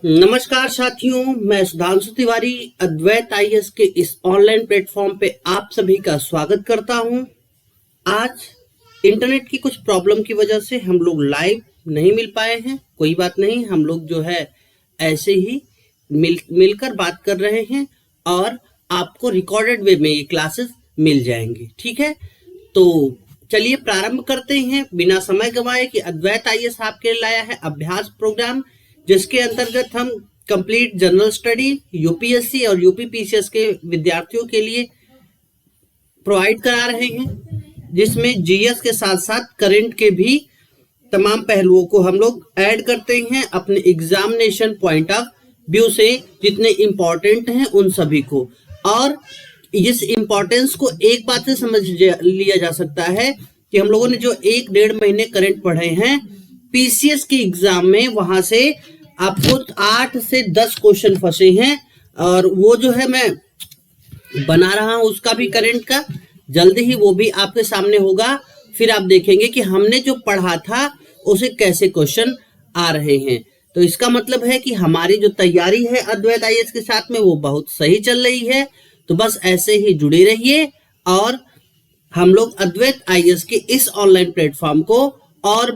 नमस्कार साथियों, मैं सुधांशु तिवारी अद्वैत आईएएस के इस ऑनलाइन प्लेटफॉर्म पे आप सभी का स्वागत करता हूं। आज इंटरनेट की कुछ प्रॉब्लम की वजह से हम लोग लाइव नहीं मिल पाए हैं। कोई बात नहीं, हम लोग जो है ऐसे ही मिलकर बात कर रहे हैं और आपको रिकॉर्डेड वे में ये क्लासेस मिल जाएंगी। ठीक है, तो चलिए प्रारंभ करते हैं बिना समय गंवाए कि अद्वैत आईएएस आपके लिए लाया है अभ्यास प्रोग्राम, जिसके अंतर्गत हम कंप्लीट जनरल स्टडी यूपीएससी और यूपीपीसीएस के विद्यार्थियों के लिए प्रोवाइड करा रहे हैं, जिसमें जीएस के साथ साथ करंट के भी तमाम पहलुओं को हम लोग ऐड करते हैं अपने एग्जामिनेशन पॉइंट ऑफ व्यू से, जितने इम्पोर्टेंट हैं उन सभी को। और इस इम्पोर्टेंस को एक बात से समझ लिया जा सकता है कि हम लोगों ने जो 1-1.5 महीने करंट पढ़े हैं पीसीएस के एग्जाम में, वहां से आपको 8 से 10 क्वेश्चन फंसे हैं और वो जो है मैं बना रहा हूं उसका भी करंट का, जल्दी ही वो भी आपके सामने होगा। फिर आप देखेंगे कि हमने जो पढ़ा था उसे कैसे क्वेश्चन आ रहे हैं। तो इसका मतलब है कि हमारी जो तैयारी है अद्वैत आईएएस के साथ में वो बहुत सही चल रही है। तो बस ऐसे ही जुड़े रहिए और हम लोग अद्वैत आईएएस के इस ऑनलाइन प्लेटफॉर्म को और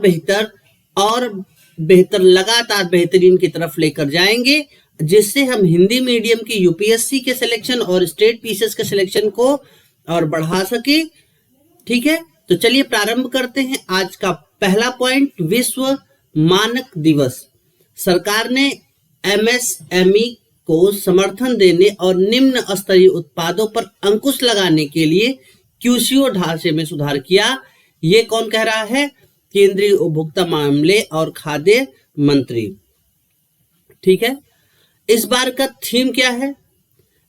बेहतर लगातार बेहतरीन की तरफ लेकर जाएंगे, जिससे हम हिंदी मीडियम की यूपीएससी के सिलेक्शन और स्टेट पीसीएस के सिलेक्शन को और बढ़ा सके। ठीक है, तो चलिए प्रारंभ करते हैं। आज का पहला पॉइंट, विश्व मानक दिवस। सरकार ने एमएसएमई को समर्थन देने और निम्न स्तरीय उत्पादों पर अंकुश लगाने के लिए क्यूसीओ ढांचे में सुधार किया। ये कौन कह रहा है? केंद्रीय उपभोक्ता मामले और खाद्य मंत्री। ठीक है, इस बार का थीम क्या है?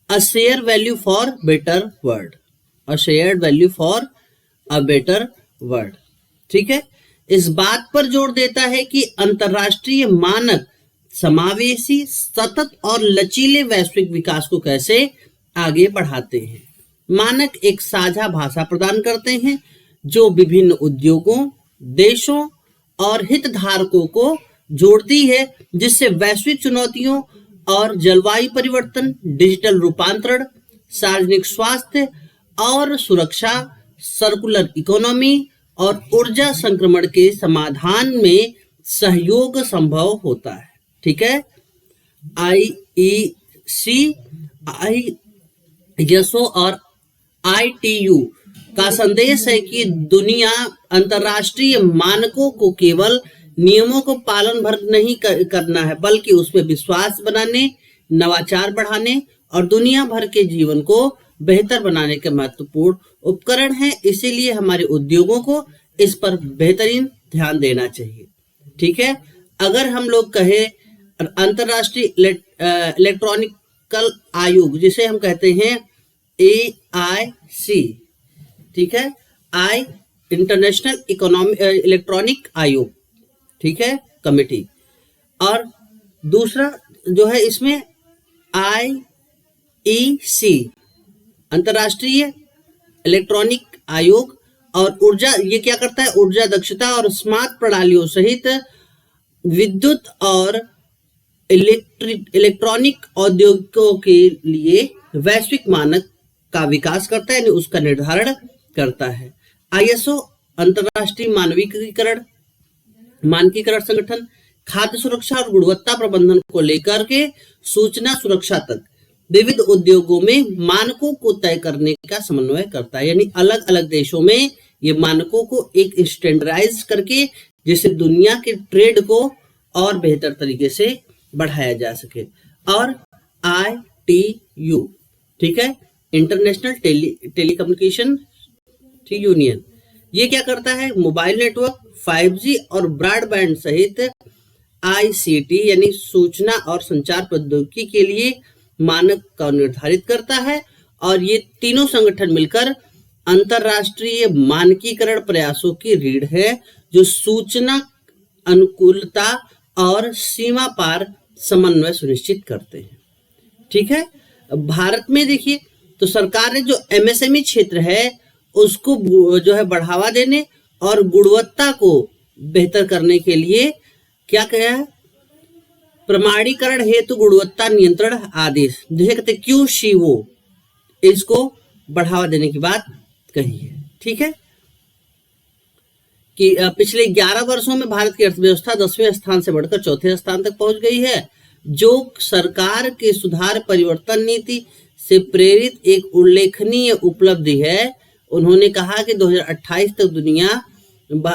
A share value for better world. A share value for a better world. ठीक है, इस बात पर जोर देता है कि अंतरराष्ट्रीय मानक समावेशी, सतत और लचीले वैश्विक विकास को कैसे आगे बढ़ाते हैं। मानक एक साझा भाषा प्रदान करते हैं जो विभिन्न उद्योगों, देशों और हितधारकों को जोड़ती है, जिससे वैश्विक चुनौतियों और जलवायु परिवर्तन, डिजिटल रूपांतरण, सार्वजनिक स्वास्थ्य और सुरक्षा, सर्कुलर इकोनॉमी और ऊर्जा संक्रमण के समाधान में सहयोग संभव होता है। ठीक है, आईईसी, आईएसओ और आईटीयू का संदेश है कि दुनिया अंतरराष्ट्रीय मानकों को केवल नियमों को पालन भर नहीं करना है, बल्कि उसमें विश्वास बनाने, नवाचार बढ़ाने और दुनिया भर के जीवन को बेहतर बनाने के महत्वपूर्ण उपकरण है। इसीलिए हमारे उद्योगों को इस पर बेहतरीन ध्यान देना चाहिए। ठीक है, अगर हम लोग कहें अंतरराष्ट्रीय इलेक्ट्रॉनिकल आयोग, जिसे हम कहते हैं AIC, ठीक है, इंटरनेशनल इलेक्ट्रॉनिक आयोग, ठीक है, कमेटी, और दूसरा जो है इसमें IEC, अंतरराष्ट्रीय इलेक्ट्रॉनिक आयोग। और ऊर्जा, ये क्या करता है? ऊर्जा दक्षता और स्मार्ट प्रणालियों सहित विद्युत और इलेक्ट्रॉनिक औद्योगिकों के लिए वैश्विक मानक का विकास करता है, यानी उसका निर्धारण करता है। आईएसओ अंतरराष्ट्रीय मानकीकरण संगठन खाद्य सुरक्षा और गुणवत्ता प्रबंधन को लेकर के सूचना सुरक्षा तक विविध उद्योगों में मानकों को तय करने का समन्वय करता है, यानी अलग अलग देशों में ये मानकों को एक स्टैंडर्डाइज करके, जिससे दुनिया के ट्रेड को और बेहतर तरीके से बढ़ाया जा सके। और ITU, ठीक है, इंटरनेशनल टेलीकम्युनिकेशन यूनियन, ये क्या करता है? मोबाइल नेटवर्क, 5G और ब्रॉडबैंड सहित ICT यानी सूचना और संचार प्रौद्योगिकी के लिए मानक का निर्धारित करता है। और ये तीनों संगठन मिलकर अंतरराष्ट्रीय मानकीकरण प्रयासों की रीढ़ है, जो सूचना अनुकूलता और सीमा पार समन्वय सुनिश्चित करते हैं। ठीक है, भारत में देखिए तो सरकार ने जो MSME क्षेत्र है उसको जो है बढ़ावा देने और गुणवत्ता को बेहतर करने के लिए क्या किया है? प्रमाणीकरण हेतु गुणवत्ता नियंत्रण आदेश, जैसे कहते QCO, इसको बढ़ावा देने की बात कही है। ठीक है कि पिछले 11 वर्षों में भारत की अर्थव्यवस्था 10वें स्थान से बढ़कर 4थे स्थान तक पहुंच गई है, जो सरकार के सुधार परिवर्तन नीति से प्रेरित एक उल्लेखनीय उपलब्धि है। उन्होंने कहा कि 2028 तक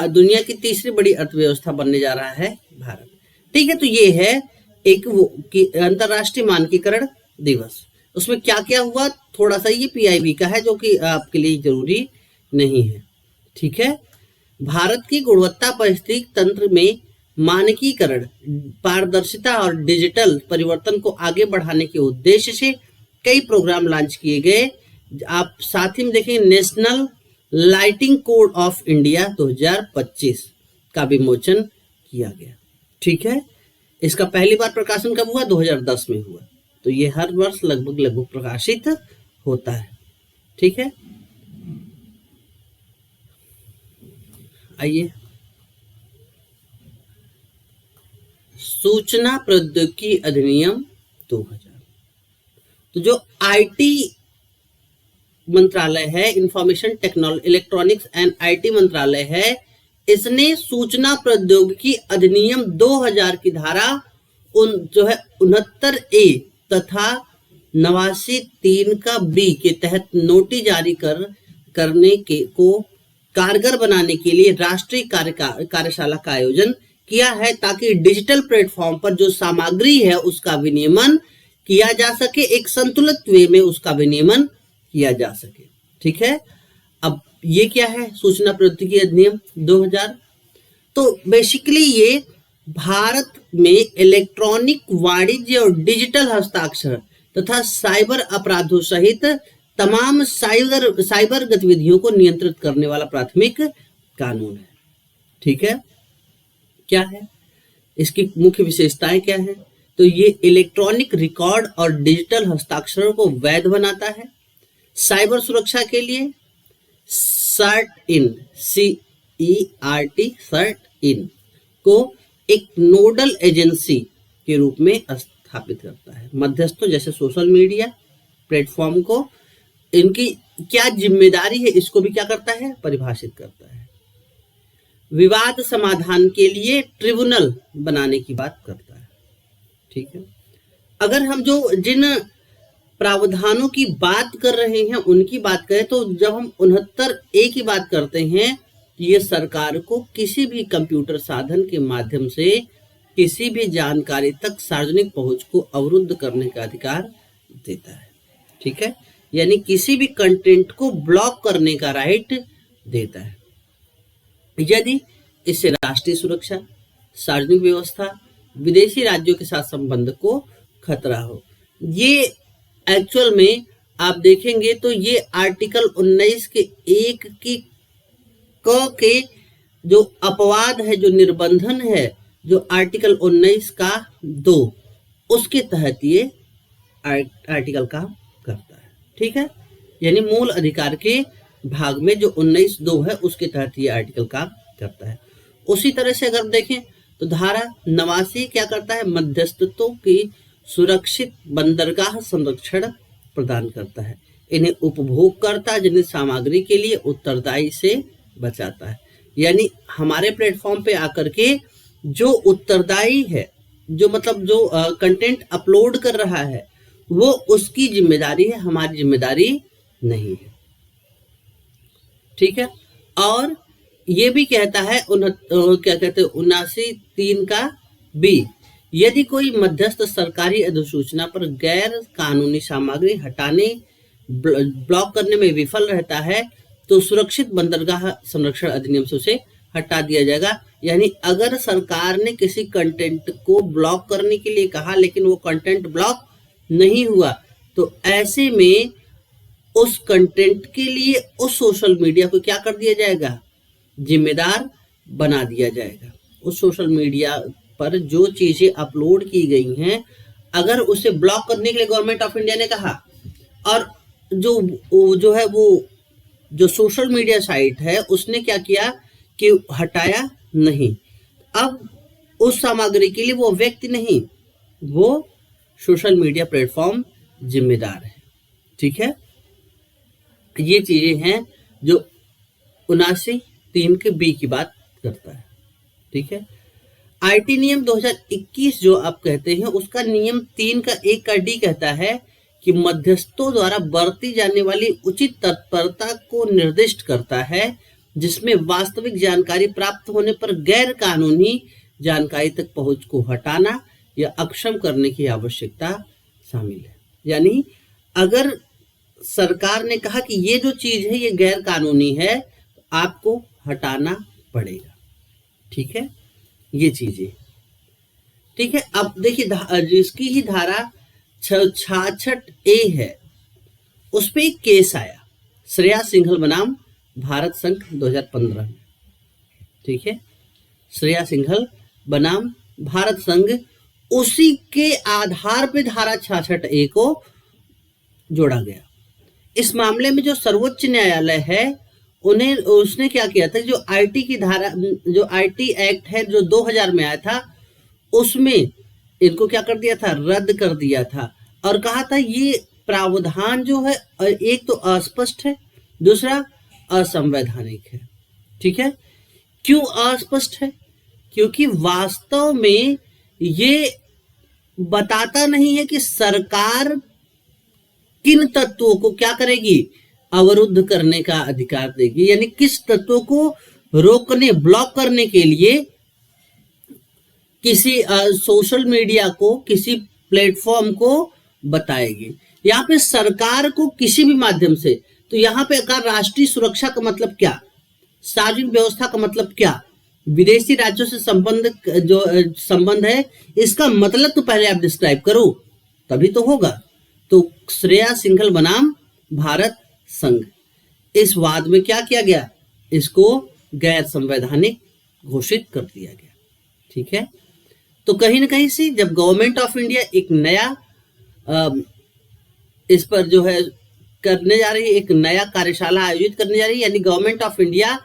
दुनिया की तीसरी बड़ी अर्थव्यवस्था बनने जा रहा है भारत। ठीक है, तो ये है एक अंतरराष्ट्रीय मानकीकरण दिवस। उसमें क्या क्या हुआ, थोड़ा सा ये PIB का है जो कि आपके लिए जरूरी नहीं है। ठीक है, भारत की गुणवत्ता पारिस्थितिकी तंत्र में मानकीकरण, पारदर्शिता और डिजिटल परिवर्तन को आगे बढ़ाने के उद्देश्य से कई प्रोग्राम लॉन्च किए गए। आप साथ ही में देखें, national lighting code of India 2025 का विमोचन किया गया। ठीक है, इसका पहली बार प्रकाशन कब हुआ? 2010 में हुआ। तो ये हर वर्ष लगभग प्रकाशित होता है। ठीक है, आइए सूचना प्रौद्योगिकी अधिनियम 2000, तो जो IT मंत्रालय है, information technology electronics and IT मंत्रालय है, इसने सूचना प्रौद्योगिकी अधिनियम 2000 की धारा 69A तथा 89(3) का B के तहत नोटिस जारी करने को कारगर बनाने के लिए राष्ट्रीय कार्यशाला का आयोजन किया है, ताकि डिजिटल प्लेटफॉर्म पर जो सामग्री है उसका विनियमन किया जा सके, एक संतुलित वे में उसका विनियमन किया जा सके। ठीक है, अब ये क्या है? सूचना प्रौद्योगिकी अधिनियम 2000। तो बेसिकली ये भारत में इलेक्ट्रॉनिक वाणिज्य और डिजिटल हस्ताक्षर तथा साइबर अपराधों सहित तमाम साइबर गतिविधियों को नियंत्रित करने वाला प्राथमिक कानून है। ठीक है, क्या है इसकी मुख्य विशेषताएं क्या है? तो ये इलेक्ट्रॉनिक रिकॉर्ड और डिजिटल हस्ताक्षरों को वैध बनाता है। साइबर सुरक्षा के लिए CERT-in को एक नोडल एजेंसी के रूप में स्थापित करता है। मध्यस्थों जैसे सोशल मीडिया प्लेटफॉर्म को इनकी क्या जिम्मेदारी है, इसको भी क्या करता है? परिभाषित करता है। विवाद समाधान के लिए ट्रिब्यूनल बनाने की बात करता है। ठीक है, अगर हम जिन प्रावधानों की बात कर रहे हैं उनकी बात करें, तो जब हम 69A की बात करते हैं, ये सरकार को किसी भी कंप्यूटर साधन के माध्यम से किसी भी जानकारी तक सार्वजनिक पहुंच को अवरुद्ध करने का अधिकार देता है। ठीक है, यानी किसी भी कंटेंट को ब्लॉक करने का राइट देता है, यदि इससे राष्ट्रीय सुरक्षा, सार्वजनिक व्यवस्था, विदेशी राज्यों के साथ संबंध को खतरा हो। ये एक्चुअल में आप देखेंगे तो ये आर्टिकल 19 के 1 की क के जो अपवाद है, जो निर्बंधन है, जो आर्टिकल 19 का 2 उसके तहत ये आर्टिकल काम करता है। ठीक है, यानी मूल अधिकार के भाग में जो 19(2) है उसके तहत ये आर्टिकल काम करता है। उसी तरह से अगर देखें तो धारा 89 क्या करता है? मध्यस्थों की सुरक्षित बंदरगाह संरक्षण प्रदान करता है। इन्हें उपभोगकर्ता जनित सामग्री के लिए उत्तरदायी से बचाता है। यानी हमारे प्लेटफॉर्म पे आकर के जो उत्तरदायी है, जो मतलब जो कंटेंट अपलोड कर रहा है, वो उसकी जिम्मेदारी है, हमारी जिम्मेदारी नहीं है। ठीक है, और ये भी कहता है क्या कहते हैं 79(3) का B, यदि कोई मध्यस्थ सरकारी अधिसूचना पर गैर कानूनी सामग्री हटाने ब्लॉक करने में विफल रहता है तो सुरक्षित बंदरगाह संरक्षण अधिनियम से उसे हटा दिया जाएगा। यानी अगर सरकार ने किसी कंटेंट को ब्लॉक करने के लिए कहा लेकिन वो कंटेंट ब्लॉक नहीं हुआ, तो ऐसे में उस कंटेंट के लिए उस सोशल मीडिया को क्या कर दिया जाएगा? जिम्मेदार बना दिया जाएगा। उस सोशल मीडिया पर जो चीजें अपलोड की गई हैं, अगर उसे ब्लॉक करने के लिए गवर्नमेंट ऑफ इंडिया ने कहा और जो है वो जो सोशल मीडिया साइट है उसने क्या किया कि हटाया नहीं, अब उस सामग्री के लिए वो व्यक्ति नहीं, वो सोशल मीडिया प्लेटफॉर्म जिम्मेदार है। ठीक है, ये चीजें हैं जो 79(3) के बी की बात करता है। ठीक है, आईटी नियम 2021 जो आप कहते हैं, उसका नियम 3 का 1 का डी कहता है कि मध्यस्थों द्वारा बरती जाने वाली उचित तत्परता को निर्दिष्ट करता है, जिसमें वास्तविक जानकारी प्राप्त होने पर गैर कानूनी जानकारी तक पहुंच को हटाना या अक्षम करने की आवश्यकता शामिल है। यानी अगर सरकार ने कहा कि ये जो चीज है ये गैर कानूनी है, तो आपको हटाना पड़ेगा। ठीक है, ये चीजें। ठीक है, अब देखिए जिसकी ही धारा 66A है, उस पे एक केस आया श्रेया सिंघल बनाम भारत संघ 2015 में। ठीक है, श्रेया सिंघल बनाम भारत संघ, उसी के आधार पे धारा 66A को जोड़ा गया। इस मामले में जो सर्वोच्च न्यायालय है, उसने क्या किया था, जो आईटी की धारा, जो आईटी एक्ट है जो 2000 में आया था, उसमें इनको क्या कर दिया था, रद्द कर दिया था और कहा था ये प्रावधान जो है एक तो अस्पष्ट है, दूसरा असंवैधानिक है। ठीक है, क्यों अस्पष्ट है? क्योंकि वास्तव में ये बताता नहीं है कि सरकार किन तत्वों को क्या करेगी, अवरुद्ध करने का अधिकार देगी, यानी किस तत्वों को रोकने, ब्लॉक करने के लिए किसी सोशल मीडिया को, किसी प्लेटफॉर्म को बताएगी। यहाँ पे सरकार को किसी भी माध्यम से, तो यहाँ पे राष्ट्रीय सुरक्षा का मतलब क्या, सार्वजनिक व्यवस्था का मतलब क्या, विदेशी राज्यों से संबंध है, इसका मतलब तो पहले आप डिस्क्राइब करो, तभी तो होगा। तो श्रेया सिंघल बनाम भारत संघ, इस वाद में क्या किया गया, इसको गैर संवैधानिक घोषित कर दिया गया। ठीक है, तो कहीं ना कहीं से जब गवर्नमेंट ऑफ इंडिया एक नया इस पर जो है करने जा रही है, एक नया कार्यशाला आयोजित करने जा रही है, यानी government of India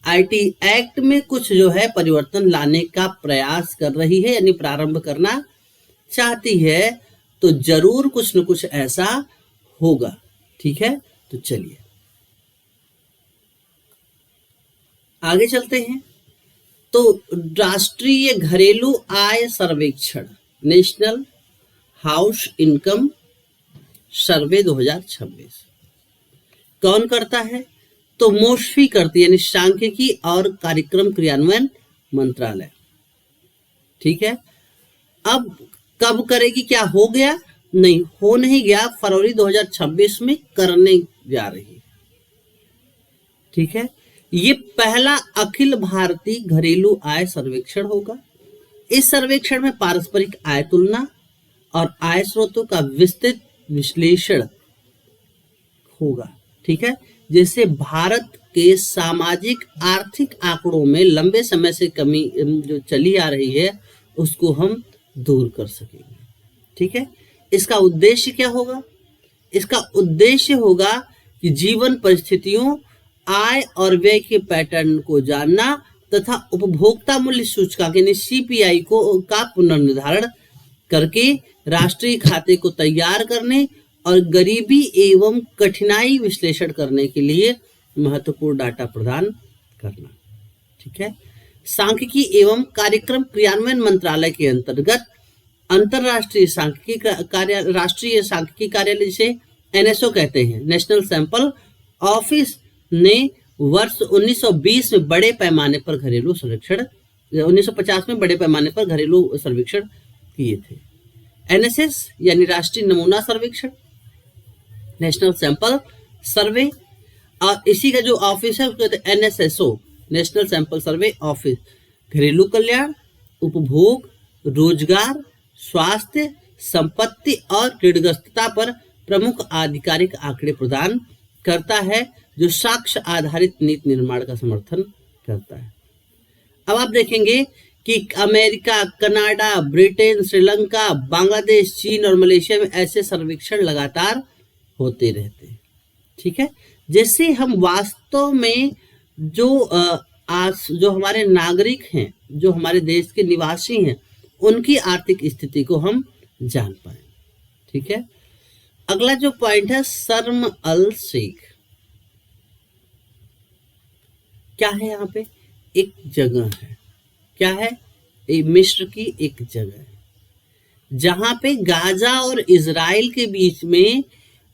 IT act में कुछ जो है परिवर्तन लाने का प्रयास कर रही है, यानी प्रारंभ करना चाहती है, तो जरूर कुछ न कुछ ऐसा होगा। ठीक है, तो चलिए आगे चलते हैं। तो राष्ट्रीय घरेलू आय सर्वेक्षण, नेशनल हाउस इनकम सर्वे 2026 कौन करता है? तो मोस्फी करती है, यानी सांख्यिकी और कार्यक्रम क्रियान्वयन मंत्रालय। ठीक है, अब कब करेगी, क्या हो गया? नहीं, हो नहीं गया, फरवरी 2026 में करने जा रही है। ठीक है, ये पहला अखिल भारतीय घरेलू आय सर्वेक्षण होगा। इस सर्वेक्षण में पारस्परिक आय तुलना और आय स्रोतों का विस्तृत विश्लेषण होगा। ठीक है, जैसे भारत के सामाजिक आर्थिक आंकड़ों में लंबे समय से कमी जो चली आ रही है, उसको हम दूर कर सकेंगे। ठीक है, इसका उद्देश्य क्या होगा? इसका उद्देश्य होगा कि जीवन परिस्थितियों, आय और व्यय के पैटर्न को जानना तथा उपभोक्ता मूल्य सूचकांक यानी सीपीआई का पुनर्निर्धारण करके राष्ट्रीय खाते को तैयार करने और गरीबी एवं कठिनाई विश्लेषण करने के लिए महत्वपूर्ण डाटा प्रदान करना। ठीक है, सांख्यिकी एवं कार्यक्रम क्रियान्वयन मंत्रालय के अंतर्गत अंतरराष्ट्रीय सांख्यिकी राष्ट्रीय सांख्यिकी कार्यालय, जिसे एनएसओ कहते हैं, नेशनल सैंपल ऑफिस ने वर्ष 1920 में बड़े पैमाने पर घरेलू सर्वेक्षण, 1950 में बड़े पैमाने पर घरेलू सर्वेक्षण किए थे। एनएसएस यानी राष्ट्रीय नमूना सर्वेक्षण, नेशनल सैंपल सर्वे, और इसी का जो ऑफिस है उसको कहते हैं NSSO, national sample survey office. घरेलू कल्याण, उपभोग, रोजगार, स्वास्थ्य, संपत्ति और ऋणग्रस्तता पर प्रमुख आधिकारिक आंकड़े प्रदान करता है, जो साक्ष्य आधारित नीति निर्माण का समर्थन करता है। अब आप देखेंगे कि America, Canada, Britain, Sri Lanka, Bangladesh, चीन और मलेशिया में ऐसे सर्वेक्षण लगातार होते रहते हैं। ठीक है, जैसे हम वास्तव में जो हमारे नागरिक हैं, जो हमारे देश के निवासी हैं, उनकी आर्थिक स्थिति को हम जान पाए। ठीक है, अगला जो पॉइंट है शर्म अल शेख, क्या है यहाँ पे? एक जगह है। क्या है? मिस्र की एक जगह है जहां पे गाजा और इजराइल के बीच में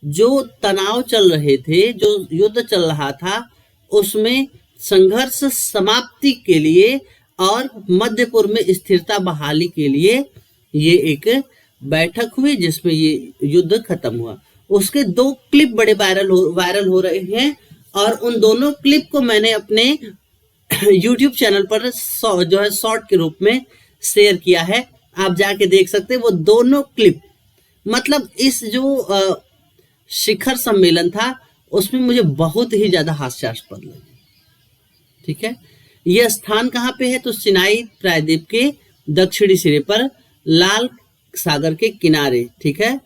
जो तनाव चल रहे थे, जो युद्ध चल रहा था, उसमें संघर्ष समाप्ति के लिए और मध्य पूर्व में स्थिरता बहाली के लिए ये एक बैठक हुई जिसमें ये युद्ध खत्म हुआ। उसके 2 क्लिप बड़े वायरल हो रहे हैं और उन दोनों क्लिप को मैंने अपने YouTube चैनल पर जो है शॉर्ट के रूप में शेयर किया है, आप जाके देख सकते हैं। वो दोनों क्लिप मतलब इस जो शिखर सम्मेलन था उसमें मुझे बहुत ही ज्यादा हास्यास्पद लगे। ठीक है, यह स्थान कहाँ पे है? तो सिनाई प्रायद्वीप के दक्षिणी सिरे पर लाल सागर के किनारे, ठीक है,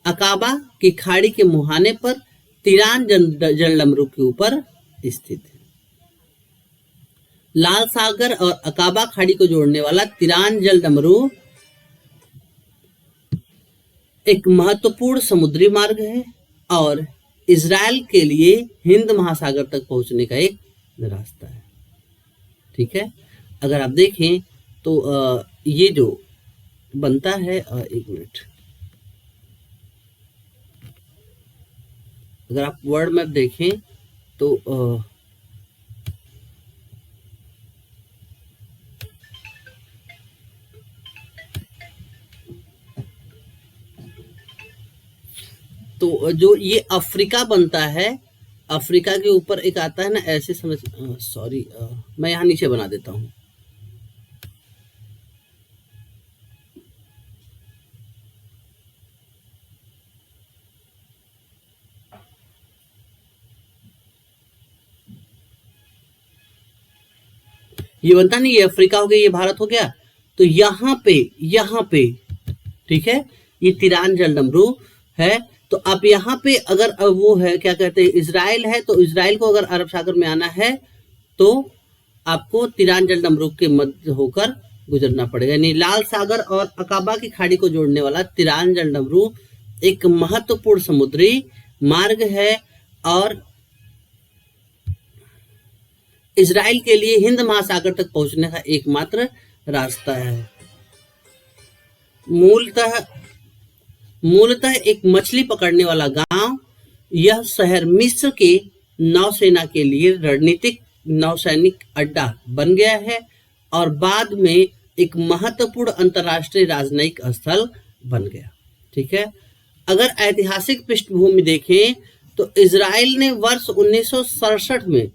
अकाबा की खाड़ी के मुहाने पर तिरान जलडमरू के ऊपर स्थित है। लाल सागर और अकाबा खाड़ी को जोड़ने वाला तिरान जलडमरू एक महत्वपूर्ण समुद्री मार्ग है और इजराइल के लिए हिंद महासागर तक पहुंचने का एक रास्ता है। ठीक है, अगर आप देखें तो ये जो बनता है, एक मिनट, अगर आप वर्ल्ड मैप देखें तो जो ये अफ्रीका बनता है, अफ्रीका के ऊपर एक आता है ना, ऐसे समझ, सॉरी मैं यहाँ नीचे बना देता हूँ। ये बनता नहीं, ये अफ्रीका हो गया, ये भारत हो गया, तो यहाँ पे ठीक है, ये तिरान जलडमरू है। तो आप यहाँ पे अगर वो है, क्या कहते हैं, इजराइल है, तो इजराइल को अगर अरब सागर में आना है तो आपको तिरान जलडमरू के मध्य होकर गुजरना पड़ेगा। यानी लाल सागर और अकाबा की खाड़ी को जोड़ने वाला तिरान जलडमरू एक महत्वपूर्ण समुद्री मार्ग है और इजराइल के लिए हिंद महासागर तक पहुंचने का एकमात्र रास्ता है। मूलतः एक मछली पकड़ने वाला गांव, यह शहर मिस्र के नौसेना के लिए रणनीतिक नौसैनिक अड्डा बन गया है और बाद में एक महत्वपूर्ण अंतर्राष्ट्रीय राजनयिक स्थल बन गया। ठीक है, अगर ऐतिहासिक पृष्ठभूमि देखें तो इजराइल ने वर्ष 1967 में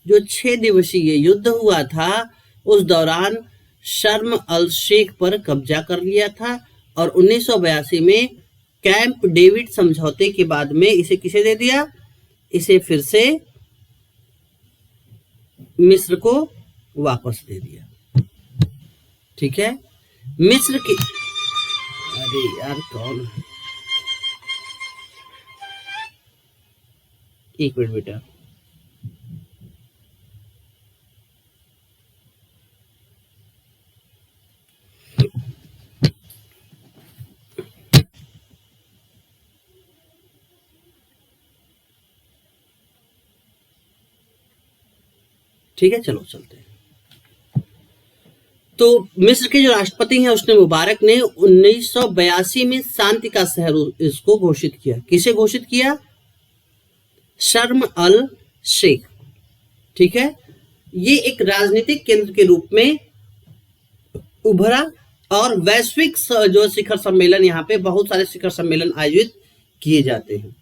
जो 6 दिवसीय युद्ध हुआ था, उस दौरान शर्म अल शेख पर कब्जा कर लिया था और 1982 में कैंप डेविड समझौते के बाद में इसे किसे दे दिया? इसे फिर से मिस्र को वापस दे दिया। ठीक है, मिस्र की, अरे यार कौन, एक मिनट बेटा, ठीक है, चलो चलते हैं। तो मिस्र के जो राष्ट्रपति हैं उसने मुबारक ने 1982 में शांति का शहर इसको घोषित किया। किसे घोषित किया? शर्म अल शेख। ठीक है, ये एक राजनीतिक केंद्र के रूप में उभरा और वैश्विक जो शिखर सम्मेलन, यहाँ पे बहुत सारे शिखर सम्मेलन आयोजित किए जाते हैं।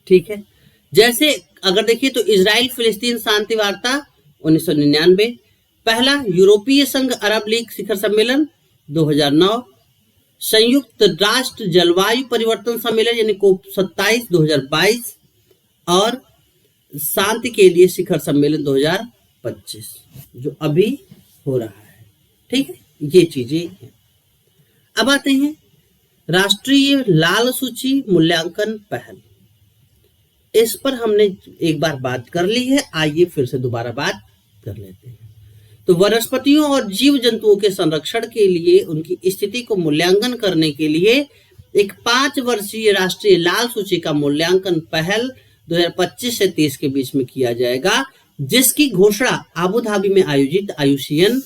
ठीक है, जैसे अगर देखिए तो इजराइल फिलिस्तीन शांति वार्ता 1999, पहला यूरोपीय संघ अरब लीग शिखर सम्मेलन 2009, संयुक्त राष्ट्र जलवायु परिवर्तन सम्मेलन यानी कोप 27 2022 और शांति के लिए शिखर सम्मेलन 2025 जो अभी हो रहा है। ठीक है, ये चीजें हैं। अब आते हैं राष्ट्रीय लाल सूची मूल्यांकन पहल। इस पर हमने एक बार बात कर ली है, आइए फिर से दोबारा बात कर लेते हैं। तो वनस्पतियों और जीव जंतुओं के संरक्षण के लिए उनकी स्थिति को मूल्यांकन करने के लिए एक 5 वर्षीय राष्ट्रीय लाल सूची का मूल्यांकन पहल 2025 से 30 के बीच में किया जाएगा, जिसकी घोषणा अबू धाबी में आयोजित आईयूसीएन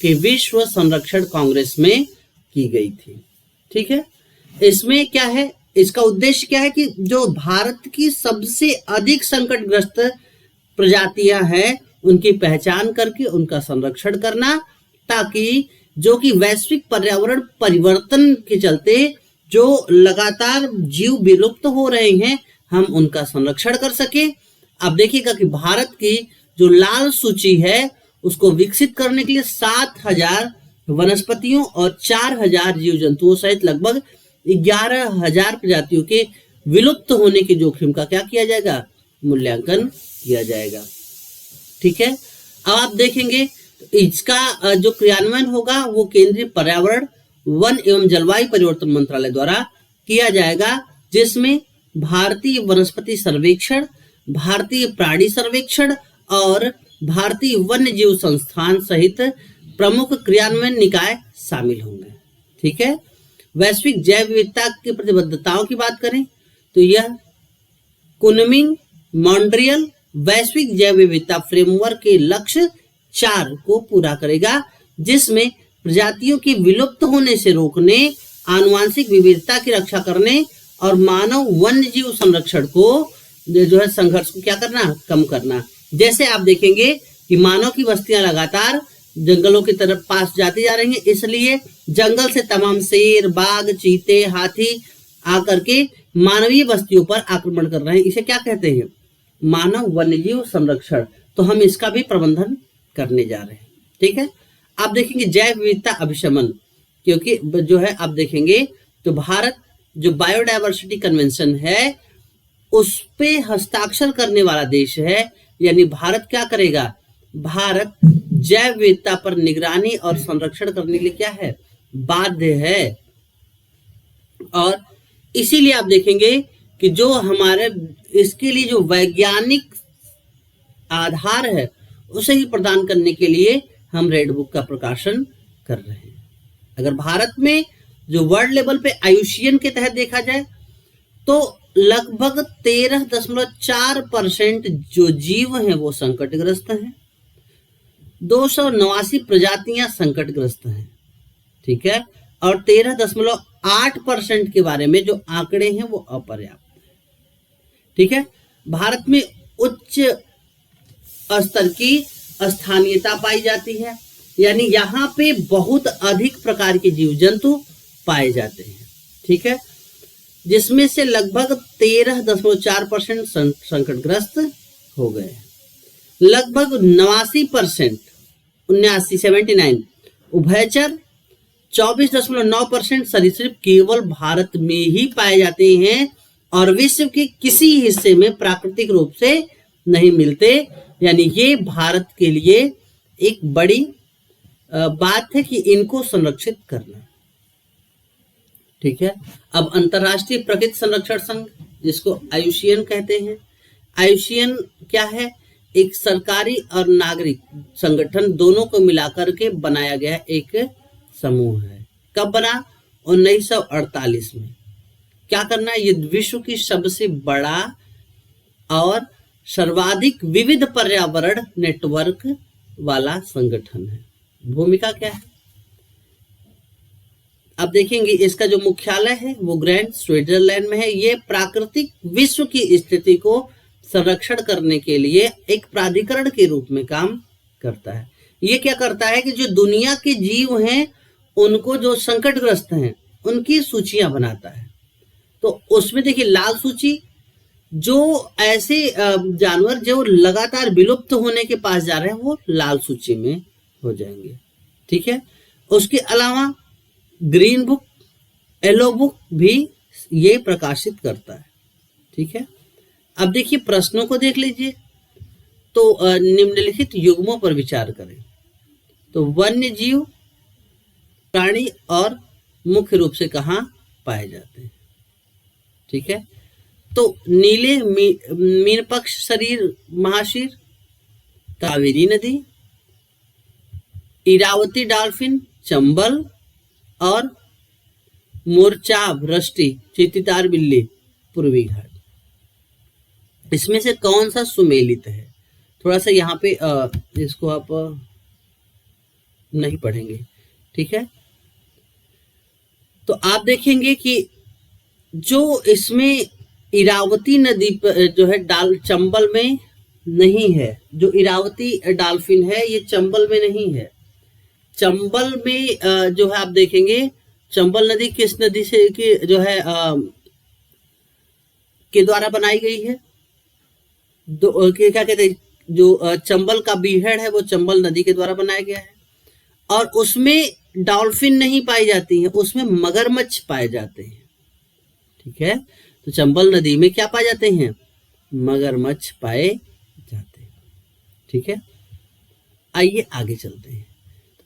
के विश्व संरक्षण कांग्रेस में की गई थी। ठीक है, इसमें क्या है, इसका उद्देश्य क्या है कि जो भारत की सबसे अधिक संकटग्रस्त प्रजातियां हैं उनकी पहचान करके उनका संरक्षण करना, ताकि जो कि वैश्विक पर्यावरण परिवर्तन के चलते जो लगातार जीव विलुप्त हो रहे हैं हम उनका संरक्षण कर सके। अब देखिएगा कि भारत की जो लाल सूची है उसको विकसित करने के लिए 7,000 वनस्पतियों और 4,000 जीव जंतुओं सहित लगभग 11,000 प्रजातियों के विलुप्त होने के जोखिम का क्या किया जाएगा, मूल्यांकन किया जाएगा। ठीक है, अब आप देखेंगे तो इसका जो क्रियान्वयन होगा वो केंद्रीय पर्यावरण, वन एवं जलवायु परिवर्तन मंत्रालय द्वारा किया जाएगा, जिसमें भारतीय वनस्पति सर्वेक्षण, भारतीय प्राणी सर्वेक्षण और भारतीय वन्य जीव संस्थान सहित प्रमुख क्रियान्वयन निकाय शामिल होंगे। ठीक है, वैश्विक जैव विविधता की प्रतिबद्धताओं की बात करें तो यह कुनमिंग मॉन्ट्रियल वैश्विक जैव विविधता फ्रेमवर्क के लक्ष्य 4 को पूरा करेगा, जिसमें प्रजातियों के विलुप्त होने से रोकने, आनुवांशिक विविधता की रक्षा करने और मानव वन्य जीव संरक्षण को जो है संघर्ष को क्या करना, कम करना। जैसे आप देखेंगे कि मानव की बस्तियां लगातार जंगलों की तरफ पास जाती जा रही हैं, इसलिए जंगल से तमाम शेर, बाघ, चीते, हाथी आकर के मानवीय बस्तियों पर आक्रमण कर रहे हैं। इसे क्या कहते हैं, मानव वन्यजीव संरक्षण। तो हम इसका भी प्रबंधन करने जा रहे हैं। ठीक है, आप देखेंगे जैव विविधता अभिशमन, क्योंकि जो है आप देखेंगे तो भारत जो बायोडायवर्सिटी कन्वेंशन है उस पे हस्ताक्षर करने वाला देश है, यानी भारत क्या करेगा, भारत जैव विविधता पर निगरानी और संरक्षण करने के लिए क्या है, बाध्य है। और इसीलिए आप देखेंगे कि जो हमारे इसके लिए जो वैज्ञानिक आधार है उसे ही प्रदान करने के लिए हम रेड बुक का प्रकाशन कर रहे हैं। अगर भारत में जो वर्ल्ड लेवल पे आईयूसीएन के तहत देखा जाए तो लगभग 13.4% जो जीव हैं वो संकटग्रस्त हैं, 289 प्रजातियां संकटग्रस्त हैं। ठीक है, और 13.8% के बारे में जो आंकड़े हैं वो अपर्याप्त है। ठीक है, भारत में उच्च स्तर की स्थानीयता पाई जाती है, यानी यहाँ पे बहुत अधिक प्रकार के जीव जंतु पाए जाते हैं। ठीक है, जिसमें से लगभग 13.4% संकटग्रस्त हो गए, लगभग 89% 79 उभयचर, 24.9% सरीसृप केवल भारत में ही पाए जाते हैं और विश्व के किसी हिस्से में प्राकृतिक रूप से नहीं मिलते। यानी ये भारत के लिए एक बड़ी बात है कि इनको संरक्षित करना। ठीक है, अब अंतरराष्ट्रीय प्रकृति संरक्षण संघ जिसको आईयूसीएन कहते हैं, आईयूसीएन क्या है, एक सरकारी और नागरिक संगठन दोनों को मिलाकर के बनाया गया एक समूह है। कब बना, 1948 में। क्या करना है, ये विश्व की सबसे बड़ा और सर्वाधिक विविध पर्यावरण नेटवर्क वाला संगठन है। भूमिका क्या है, अब देखेंगे इसका जो मुख्यालय है वो ग्रैंड स्विट्जरलैंड में है। ये प्राकृतिक विश्व की स्थिति को संरक्षण करने के लिए एक प्राधिकरण के रूप में काम करता है। ये क्या करता है कि जो दुनिया के जीव हैं उनको जो संकटग्रस्त हैं उनकी सूचियां बनाता है। तो उसमें देखिए लाल सूची, जो ऐसे जानवर जो लगातार विलुप्त होने के पास जा रहे हैं वो लाल सूची में हो जाएंगे। ठीक है, उसके अलावा ग्रीन बुक, येलो बुक भी ये प्रकाशित करता है। ठीक है, अब देखिए प्रश्नों को देख लीजिए। तो निम्नलिखित युग्मों पर विचार करें। तो वन्य जीव प्राणी और मुख्य रूप से कहाँ पाए जाते हैं। ठीक है, तो नीले मीनपक्ष शरीर महाशीर, कावेरी नदी, इरावती डॉल्फिन, चंबल, और मोरचाब रस्टी, चीतीतार बिल्ली, पूर्वी घाट। इसमें से कौन सा सुमेलित है? थोड़ा सा यहाँ पे इसको आप नहीं पढ़ेंगे, ठीक है। तो आप देखेंगे कि जो इसमें इरावती नदी जो है चंबल में नहीं है। जो इरावती डॉल्फिन है ये चंबल में नहीं है। चंबल में जो है आप देखेंगे, चंबल नदी किस नदी से की जो है के द्वारा बनाई गई है? क्या कहते हैं, जो चंबल का बीहड़ है वो चंबल नदी के द्वारा बनाया गया है। और उसमें डॉल्फिन नहीं पाई जाती है, उसमें मगरमच्छ पाए जाते हैं, ठीक है। तो चंबल नदी में क्या पाए जाते हैं? मगरमच्छ पाए जाते हैं, ठीक है। आइए आगे चलते हैं।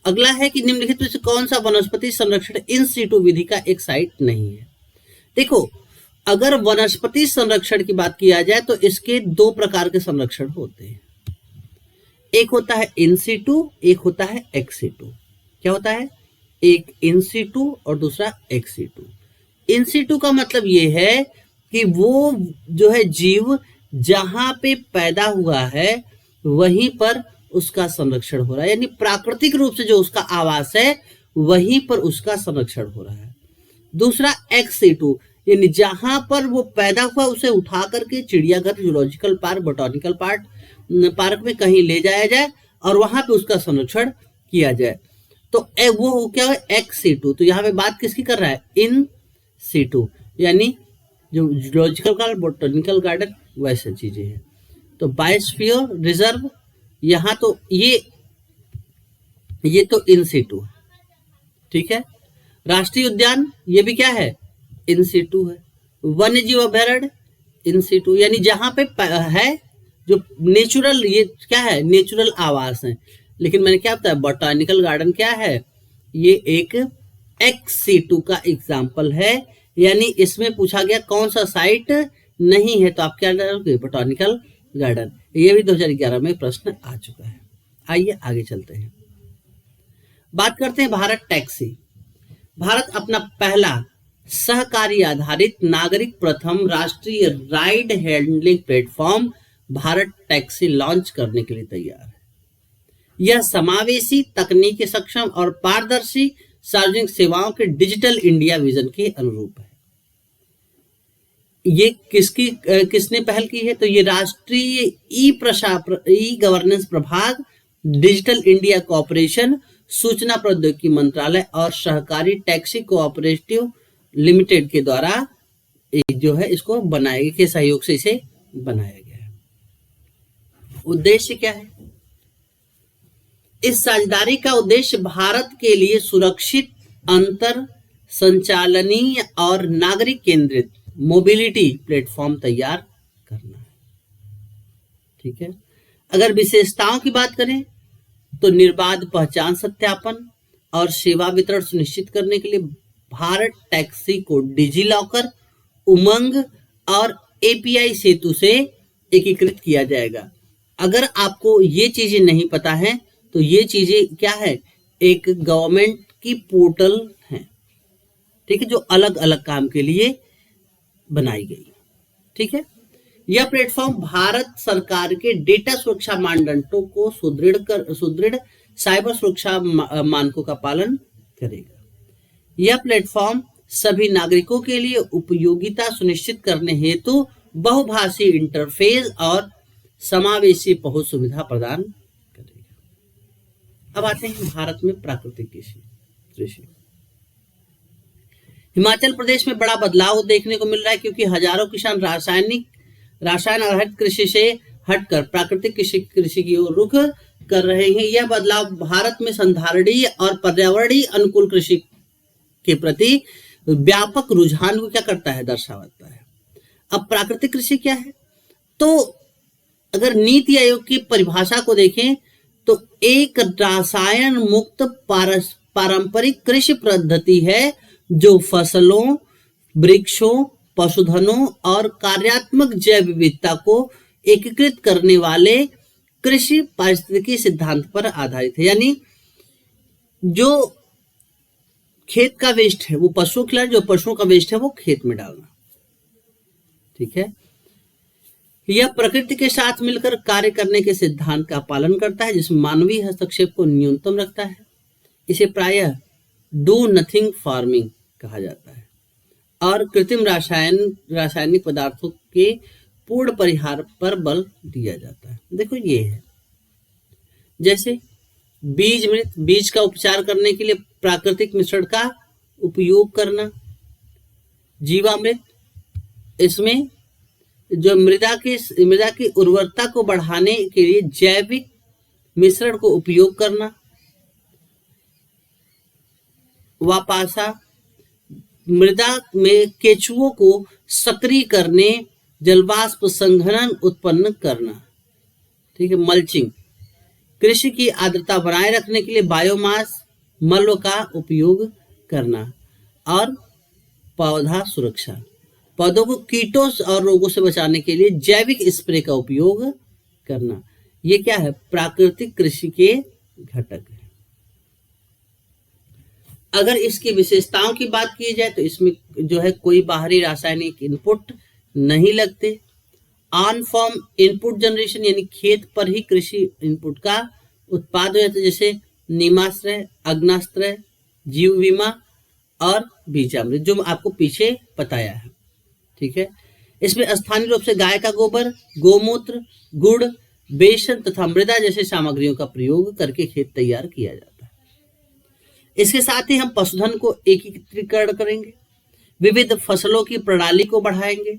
अगला है कि निम्नलिखित में से कौन सा वनस्पति संरक्षण इन सीटू विधि का एक साइट नहीं है? देखो, अगर वनस्पति संरक्षण की बात किया जाए तो इसके दो प्रकार के संरक्षण होते हैं। एक होता है इन सीटू, एक होता है एक्स सीटू। क्या होता है? एक इन सीटू और दूसरा एक्स सीटू। इन सीटू का मतलब ये है कि वो जो है जीव जहां पे पैदा हुआ है वहीं पर उसका संरक्षण हो रहा है, यानी प्राकृतिक रूप से जो उसका आवास है वहीं पर उसका संरक्षण हो रहा है। दूसरा एक्स सीटू, यानी जहां पर वो पैदा हुआ उसे उठा करके चिड़ियाघर, जूलॉजिकल पार्क, बोटॉनिकल पार्क में कहीं ले जाया जाए और वहां पे उसका संरक्षण किया जाए। तो वो क्या है? Ex situ. तो यहाँ पे बात किसकी कर रहा है? इन सीटू, यानी जो जूलॉजिकल गार्डन, बोटॉनिकल गार्डन, वैसे चीजें हैं। तो बायोस्फीयर रिजर्व, यहाँ तो ये तो इन सीटू है, ठीक है। राष्ट्रीय उद्यान, ये भी क्या है? इन सीटू है। वन्य जीव अभयारण्य, इन सीटू, यानी जहां पे है जो नेचुरल, ये क्या है? नेचुरल आवास है। लेकिन मैंने क्या बताया? बोटॉनिकल गार्डन क्या है? ये एक एक्स सीटू का एग्जाम्पल है, यानी इसमें पूछा गया कौन सा साइट नहीं है, तो आप क्या डालोगे? बोटॉनिकल गार्डन। ये भी 2011 में प्रश्न आ चुका है। आइए आगे चलते हैं, बात करते हैं भारत टैक्सी। भारत अपना पहला सहकारी आधारित नागरिक प्रथम राष्ट्रीय ride handling platform Bharat taxi launch करने के लिए तैयार है। यह समावेशी, तकनीकी सक्षम और पारदर्शी सार्वजनिक सेवाओं के डिजिटल इंडिया विजन के अनुरूप है। ये किसने पहल की है? तो ये राष्ट्रीय ई गवर्नेंस प्रभाग, डिजिटल इंडिया कॉर्पोरेशन, सूचना प्रौद्योगिकी मंत्रालय और सहकारी टैक्सी कोऑपरेटिव लिमिटेड के द्वारा जो है इसको बनाए के सहयोग से इसे बनाया गया है। उद्देश्य क्या है? इस साझेदारी का उद्देश्य भारत के लिए सुरक्षित, अंतर संचालनीय और नागरिक केंद्रित मोबिलिटी प्लेटफॉर्म तैयार करना है, ठीक है। अगर विशेषताओं की बात करें तो निर्बाध पहचान सत्यापन और सेवा वितरण सुनिश्चित करने के लिए भारत टैक्सी को डिजी लॉकर, उमंग और एपीआई सेतु से एकीकृत किया जाएगा। अगर आपको ये चीजें नहीं पता है तो ये चीजें क्या है? एक गवर्नमेंट की पोर्टल है, ठीक है, जो अलग अलग काम के लिए बनाई गई, ठीक है। यह प्लेटफॉर्म भारत सरकार के डेटा सुरक्षा मानदंडों को सुदृढ़ साइबर सुरक्षा मानकों का पालन करेगा। यह प्लेटफॉर्म सभी नागरिकों के लिए उपयोगिता सुनिश्चित करने हेतु बहुभाषी इंटरफेस और समावेशी पहुंच सुविधा प्रदान करेगा। अब आते हैं भारत में प्राकृतिक कृषि। हिमाचल प्रदेश में बड़ा बदलाव देखने को मिल रहा है, क्योंकि हजारों किसान रसायन आधारित कृषि से हटकर प्राकृतिक कृषि की ओर रुख कर रहे हैं। यह बदलाव भारत में संधारणीय और पर्यावरणीय अनुकूल कृषि के प्रति व्यापक रुझान को क्या करता है? दर्शाता है। अब प्राकृतिक कृषि क्या है? तो अगर नीति आयोग की परिभाषा को देखें तो एक रसायन मुक्त पारंपरिक कृषि पद्धति है जो फसलों, वृक्षों, पशुधनों और कार्यात्मक जैव विविधता को एकीकृत करने वाले कृषि पारिस्थितिकी सिद्धांत पर आधारित है। यानी जो खेत का वेस्ट है वो पशुओं के लिए, जो पशुओं का वेस्ट है वो खेत में डालना। ठीक है। यह प्रकृति के साथ मिलकर कार्य करने के सिद्धांत का पालन करता है, जिसमें मानवीय हस्तक्षेप को न्यूनतम रखता है। इसे प्रायः डू नथिंग फार्मिंग कहा जाता है और कृत्रिम रासायनिक पदार्थों के पूर्ण परिहार पर बल दिया जाता है। देखो ये है, जैसे बीज का उपचार करने के लिए प्राकृतिक मिश्रण का उपयोग करना, जीवामृत, इसमें जो मृदा की उर्वरता को बढ़ाने के लिए जैविक मिश्रण को उपयोग करना, वापासा, मृदा में केचुओं को सक्रिय करने जलवाष्प संघनन उत्पन्न करना। ठीक है। मल्चिंग, कृषि की आर्द्रता बनाए रखने के लिए बायोमास मल्ल का उपयोग करना। और पौधा सुरक्षा, पौधों को कीटों और रोगों से बचाने के लिए जैविक स्प्रे का उपयोग करना। ये क्या है? प्राकृतिक कृषि के घटक है। अगर इसकी विशेषताओं की बात की जाए तो इसमें जो है कोई बाहरी रासायनिक इनपुट नहीं लगते। ऑन फार्म इनपुट जनरेशन, यानी खेत पर ही कृषि इनपुट का उत्पाद हो जाता है, जैसे नीमाश्रय, अग्नाश्रय, जीव बीमा और बीजामृत, जो आपको पीछे बताया है। ठीक है। इसमें स्थानीय रूप से गाय का गोबर, गोमूत्र, गुड़, बेसन तथा मृदा जैसे सामग्रियों का प्रयोग करके खेत तैयार किया जाता है। इसके साथ ही हम पशुधन को एकीकृत करेंगे, विविध फसलों की प्रणाली को बढ़ाएंगे।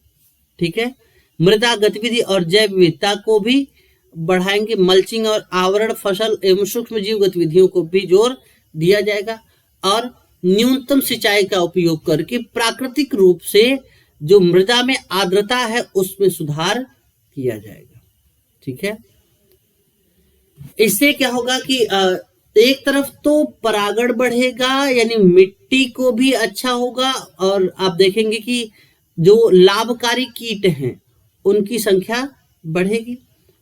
ठीक है। मृदा गतिविधि और जैव विविधता को भी बढ़ाएंगे। मल्चिंग और आवरण फसल एवं सूक्ष्म जीव गतिविधियों को भी जोर दिया जाएगा और न्यूनतम सिंचाई का उपयोग करके प्राकृतिक रूप से जो मृदा में आर्द्रता है उसमें सुधार किया जाएगा। ठीक है। इससे क्या होगा कि एक तरफ तो परागण बढ़ेगा, यानी मिट्टी को भी अच्छा होगा, और आप देखेंगे कि जो लाभकारी कीट हैं उनकी संख्या बढ़ेगी।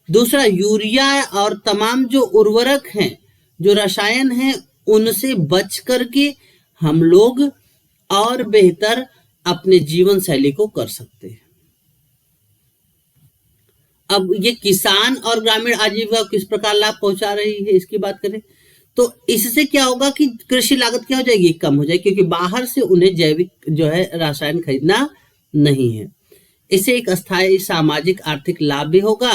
दूसरा, यूरिया और तमाम जो उर्वरक हैं, जो रसायन हैं, उनसे बच करके हम लोग और बेहतर अपने जीवन शैली को कर सकते हैं। अब ये किसान और ग्रामीण आजीविका किस प्रकार लाभ पहुंचा रही है, इसकी बात करें तो इससे क्या होगा कि कृषि लागत क्या हो जाएगी? कम हो जाएगी, क्योंकि बाहर से उन्हें जैविक जो है रासायन खरीदना नहीं है। इससे एक अस्थायी सामाजिक आर्थिक लाभ भी होगा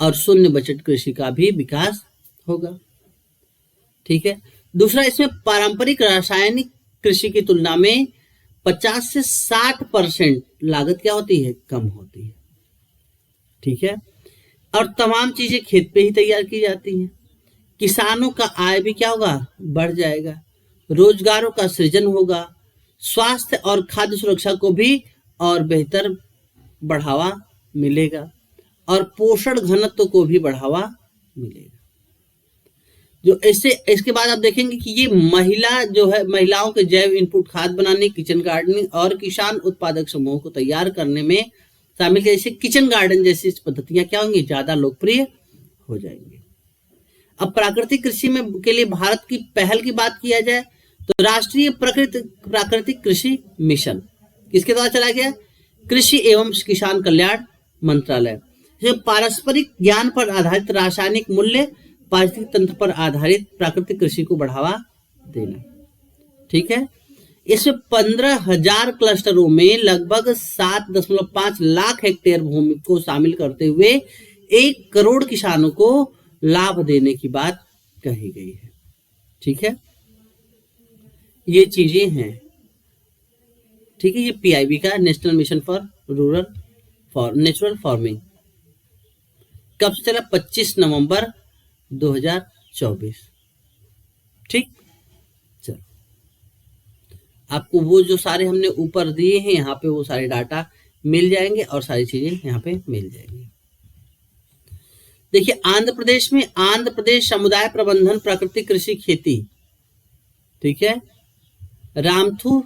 और शून्य बजट कृषि का भी विकास होगा। ठीक है। दूसरा, इसमें पारंपरिक रासायनिक कृषि की तुलना में 50 से 60% लागत क्या होती है? कम होती है। ठीक है। और तमाम चीजें खेत पे ही तैयार की जाती हैं। किसानों का आय भी क्या होगा? बढ़ जाएगा। रोजगारों का सृजन होगा। स्वास्थ्य और खाद्य सुरक्षा को भी और बेहतर बढ़ावा मिलेगा और पोषण घनत्व को भी बढ़ावा मिलेगा। जो इससे इसके बाद आप देखेंगे कि ये महिलाओं के जैव इनपुट खाद बनाने, किचन गार्डनिंग और किसान उत्पादक समूहों को तैयार करने में शामिल, जैसे किचन गार्डन जैसी पद्धतियां क्या होंगी? ज्यादा लोकप्रिय हो जाएंगी। अब प्राकृतिक कृषि में के लिए भारत की पहल की बात किया जाए तो राष्ट्रीय प्राकृतिक कृषि मिशन किसके द्वारा चलाया गया? कृषि एवं किसान कल्याण मंत्रालय। पारस्परिक ज्ञान पर आधारित रासायनिक मूल्य, पारिस्थितिक तंत्र पर आधारित प्राकृतिक कृषि को बढ़ावा देना। ठीक है। इसमें 15,000 क्लस्टरों में लगभग 7.5 लाख हेक्टेयर भूमि को शामिल करते हुए 1 करोड़ किसानों को लाभ देने की बात कही गई है। ठीक है। ये चीजें हैं। ठीक है। ये पीआईबी का national mission for natural farming कब से चला? 25 नवंबर 2024। ठीक। चलो, आपको वो जो सारे हमने ऊपर दिए हैं यहाँ पे वो सारे डाटा मिल जाएंगे और सारी चीजें यहाँ पे मिल जाएंगी। देखिए, आंध्र प्रदेश में आंध्र प्रदेश समुदाय प्रबंधन प्राकृतिक कृषि खेती, ठीक है, रामथू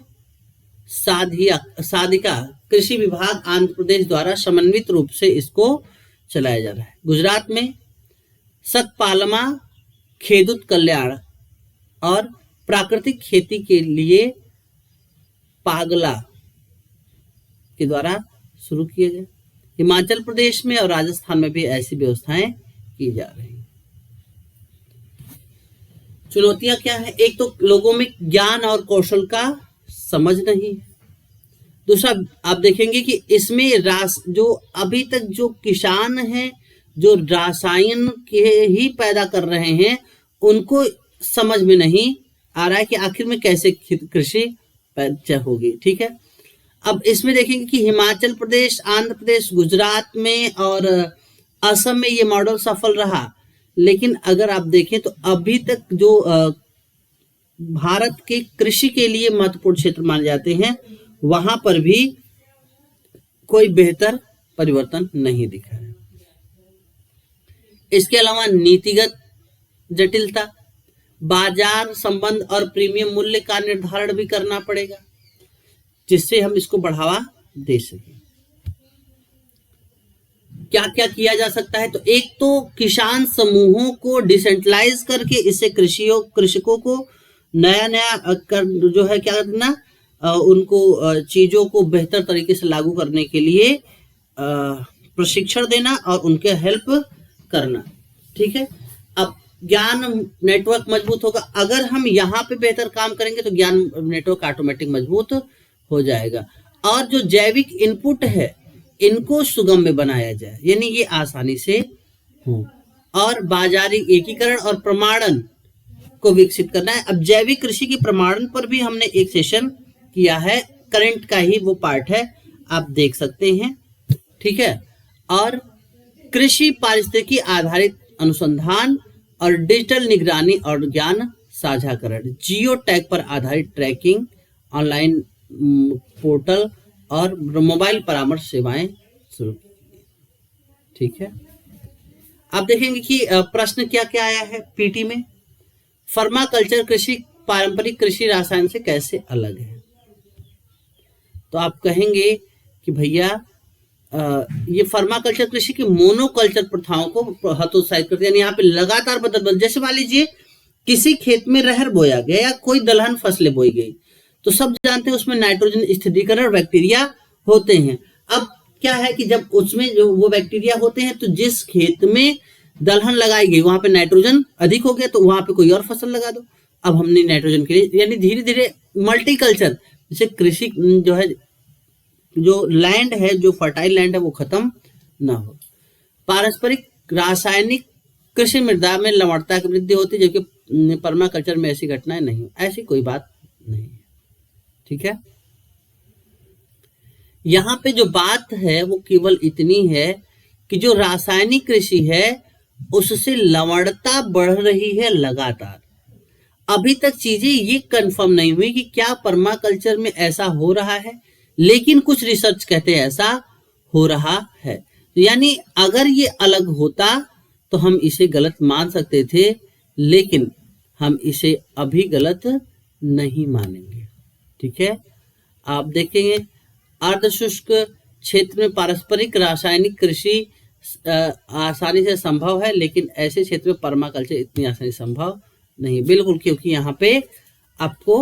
साधिका कृषि विभाग आंध्र प्रदेश द्वारा समन्वित रूप से इसको चलाया जा रहा है। गुजरात में सकपालमा खेडूत कल्याण और प्राकृतिक खेती के लिए पागला के द्वारा शुरू किए गए। हिमाचल प्रदेश में और राजस्थान में भी ऐसी व्यवस्थाएं की जा रही हैं। चुनौतियां क्या है? एक तो लोगों में ज्ञान और कौशल का समझ नहीं है। दूसरा, आप देखेंगे कि इसमें जो अभी तक जो किसान हैं, जो रासायन के ही पैदा कर रहे हैं, उनको समझ में नहीं आ रहा है कि आखिर में कैसे कृषि पैदा होगी। ठीक है, अब इसमें देखेंगे कि हिमाचल प्रदेश, आंध्र प्रदेश, गुजरात में और असम में ये मॉडल सफल रहा, लेकिन अगर आप देखें तो अभी तक जो भारत के कृषि के लिए महत्वपूर्ण क्षेत्र माने जाते हैं, वहां पर भी कोई बेहतर परिवर्तन नहीं दिखा है। इसके अलावा नीतिगत जटिलता, बाजार संबंध और प्रीमियम मूल्य का निर्धारण भी करना पड़ेगा, जिससे हम इसको बढ़ावा दे सकें। क्या क्या किया जा सकता है? तो एक तो किसान समूहों को डिसेंट्रलाइज करके इससे कृषकों को नया जो है क्या करना, उनको चीजों को बेहतर तरीके से लागू करने के लिए प्रशिक्षण देना और उनके हेल्प करना। ठीक है, अब ज्ञान नेटवर्क मजबूत होगा। अगर हम यहाँ पे बेहतर काम करेंगे तो ज्ञान नेटवर्क ऑटोमेटिक मजबूत हो जाएगा। और जो जैविक इनपुट है, इनको सुगम्य बनाया जाए, यानी ये आसानी से हो। और बाजारी एकीकरण और प्रमाणन को विकसित करना है। अब जैविक कृषि के प्रमाणन पर भी हमने एक सेशन किया है, करंट का ही वो पार्ट है, आप देख सकते हैं। ठीक है, और कृषि पारिस्थितिकी आधारित अनुसंधान और डिजिटल निगरानी और ज्ञान साझाकरण, जियो टैग पर आधारित ट्रैकिंग, ऑनलाइन पोर्टल और मोबाइल परामर्श सेवाएं शुरू की। ठीक है, आप देखेंगे कि प्रश्न क्या क्या आया है पीटी में। पर्माकल्चर कृषि पारंपरिक कृषि रसायन से कैसे अलग है? तो आप कहेंगे कि भैया ये पर्माकल्चर कृषि की मोनोकल्चर प्रथाओं को हतोत्साहित करते हैं, यानी यहाँ पे लगातार बदल, जैसे मान लीजिए किसी खेत में रहर बोया गया या कोई दलहन फसलें बोई गई, तो सब जानते हैं उसमें नाइट्रोजन स्थिरीकरण बैक्टीरिया होते हैं। अब क्या है कि जब उसमें जो वो बैक्टीरिया होते हैं, तो जिस खेत में दलहन लगाई गई वहां पे नाइट्रोजन अधिक हो गया, तो वहां पे कोई और फसल लगा दो। अब हमने नाइट्रोजन के लिए, यानी धीरे धीरे मल्टीकल्चर, जैसे कृषि जो है, जो लैंड है, जो फर्टाइल लैंड है, वो खत्म ना हो। पारस्परिक रासायनिक कृषि मृदा में लवणता की वृद्धि होती है, जबकि पर्माकल्चर में ऐसी घटनाएं नहीं, ऐसी कोई बात नहीं। ठीक है, यहां पे जो बात है वो केवल इतनी है कि जो रासायनिक कृषि है उससे लवणता बढ़ रही है लगातार। अभी तक चीजें ये कंफर्म नहीं हुई कि क्या पर्माकल्चर में ऐसा हो रहा है, लेकिन कुछ रिसर्च कहते हैं ऐसा हो रहा है। यानी अगर ये अलग होता तो हम इसे गलत मान सकते थे, लेकिन हम इसे अभी गलत नहीं मानेंगे। ठीक है, आप देखेंगे अर्धशुष्क क्षेत्र में पारंपरिक रासायनिक कृषि आसानी से संभव है, लेकिन ऐसे क्षेत्र में पर्माकल्चर इतनी आसानी संभव नहीं, बिल्कुल, क्योंकि यहाँ पे आपको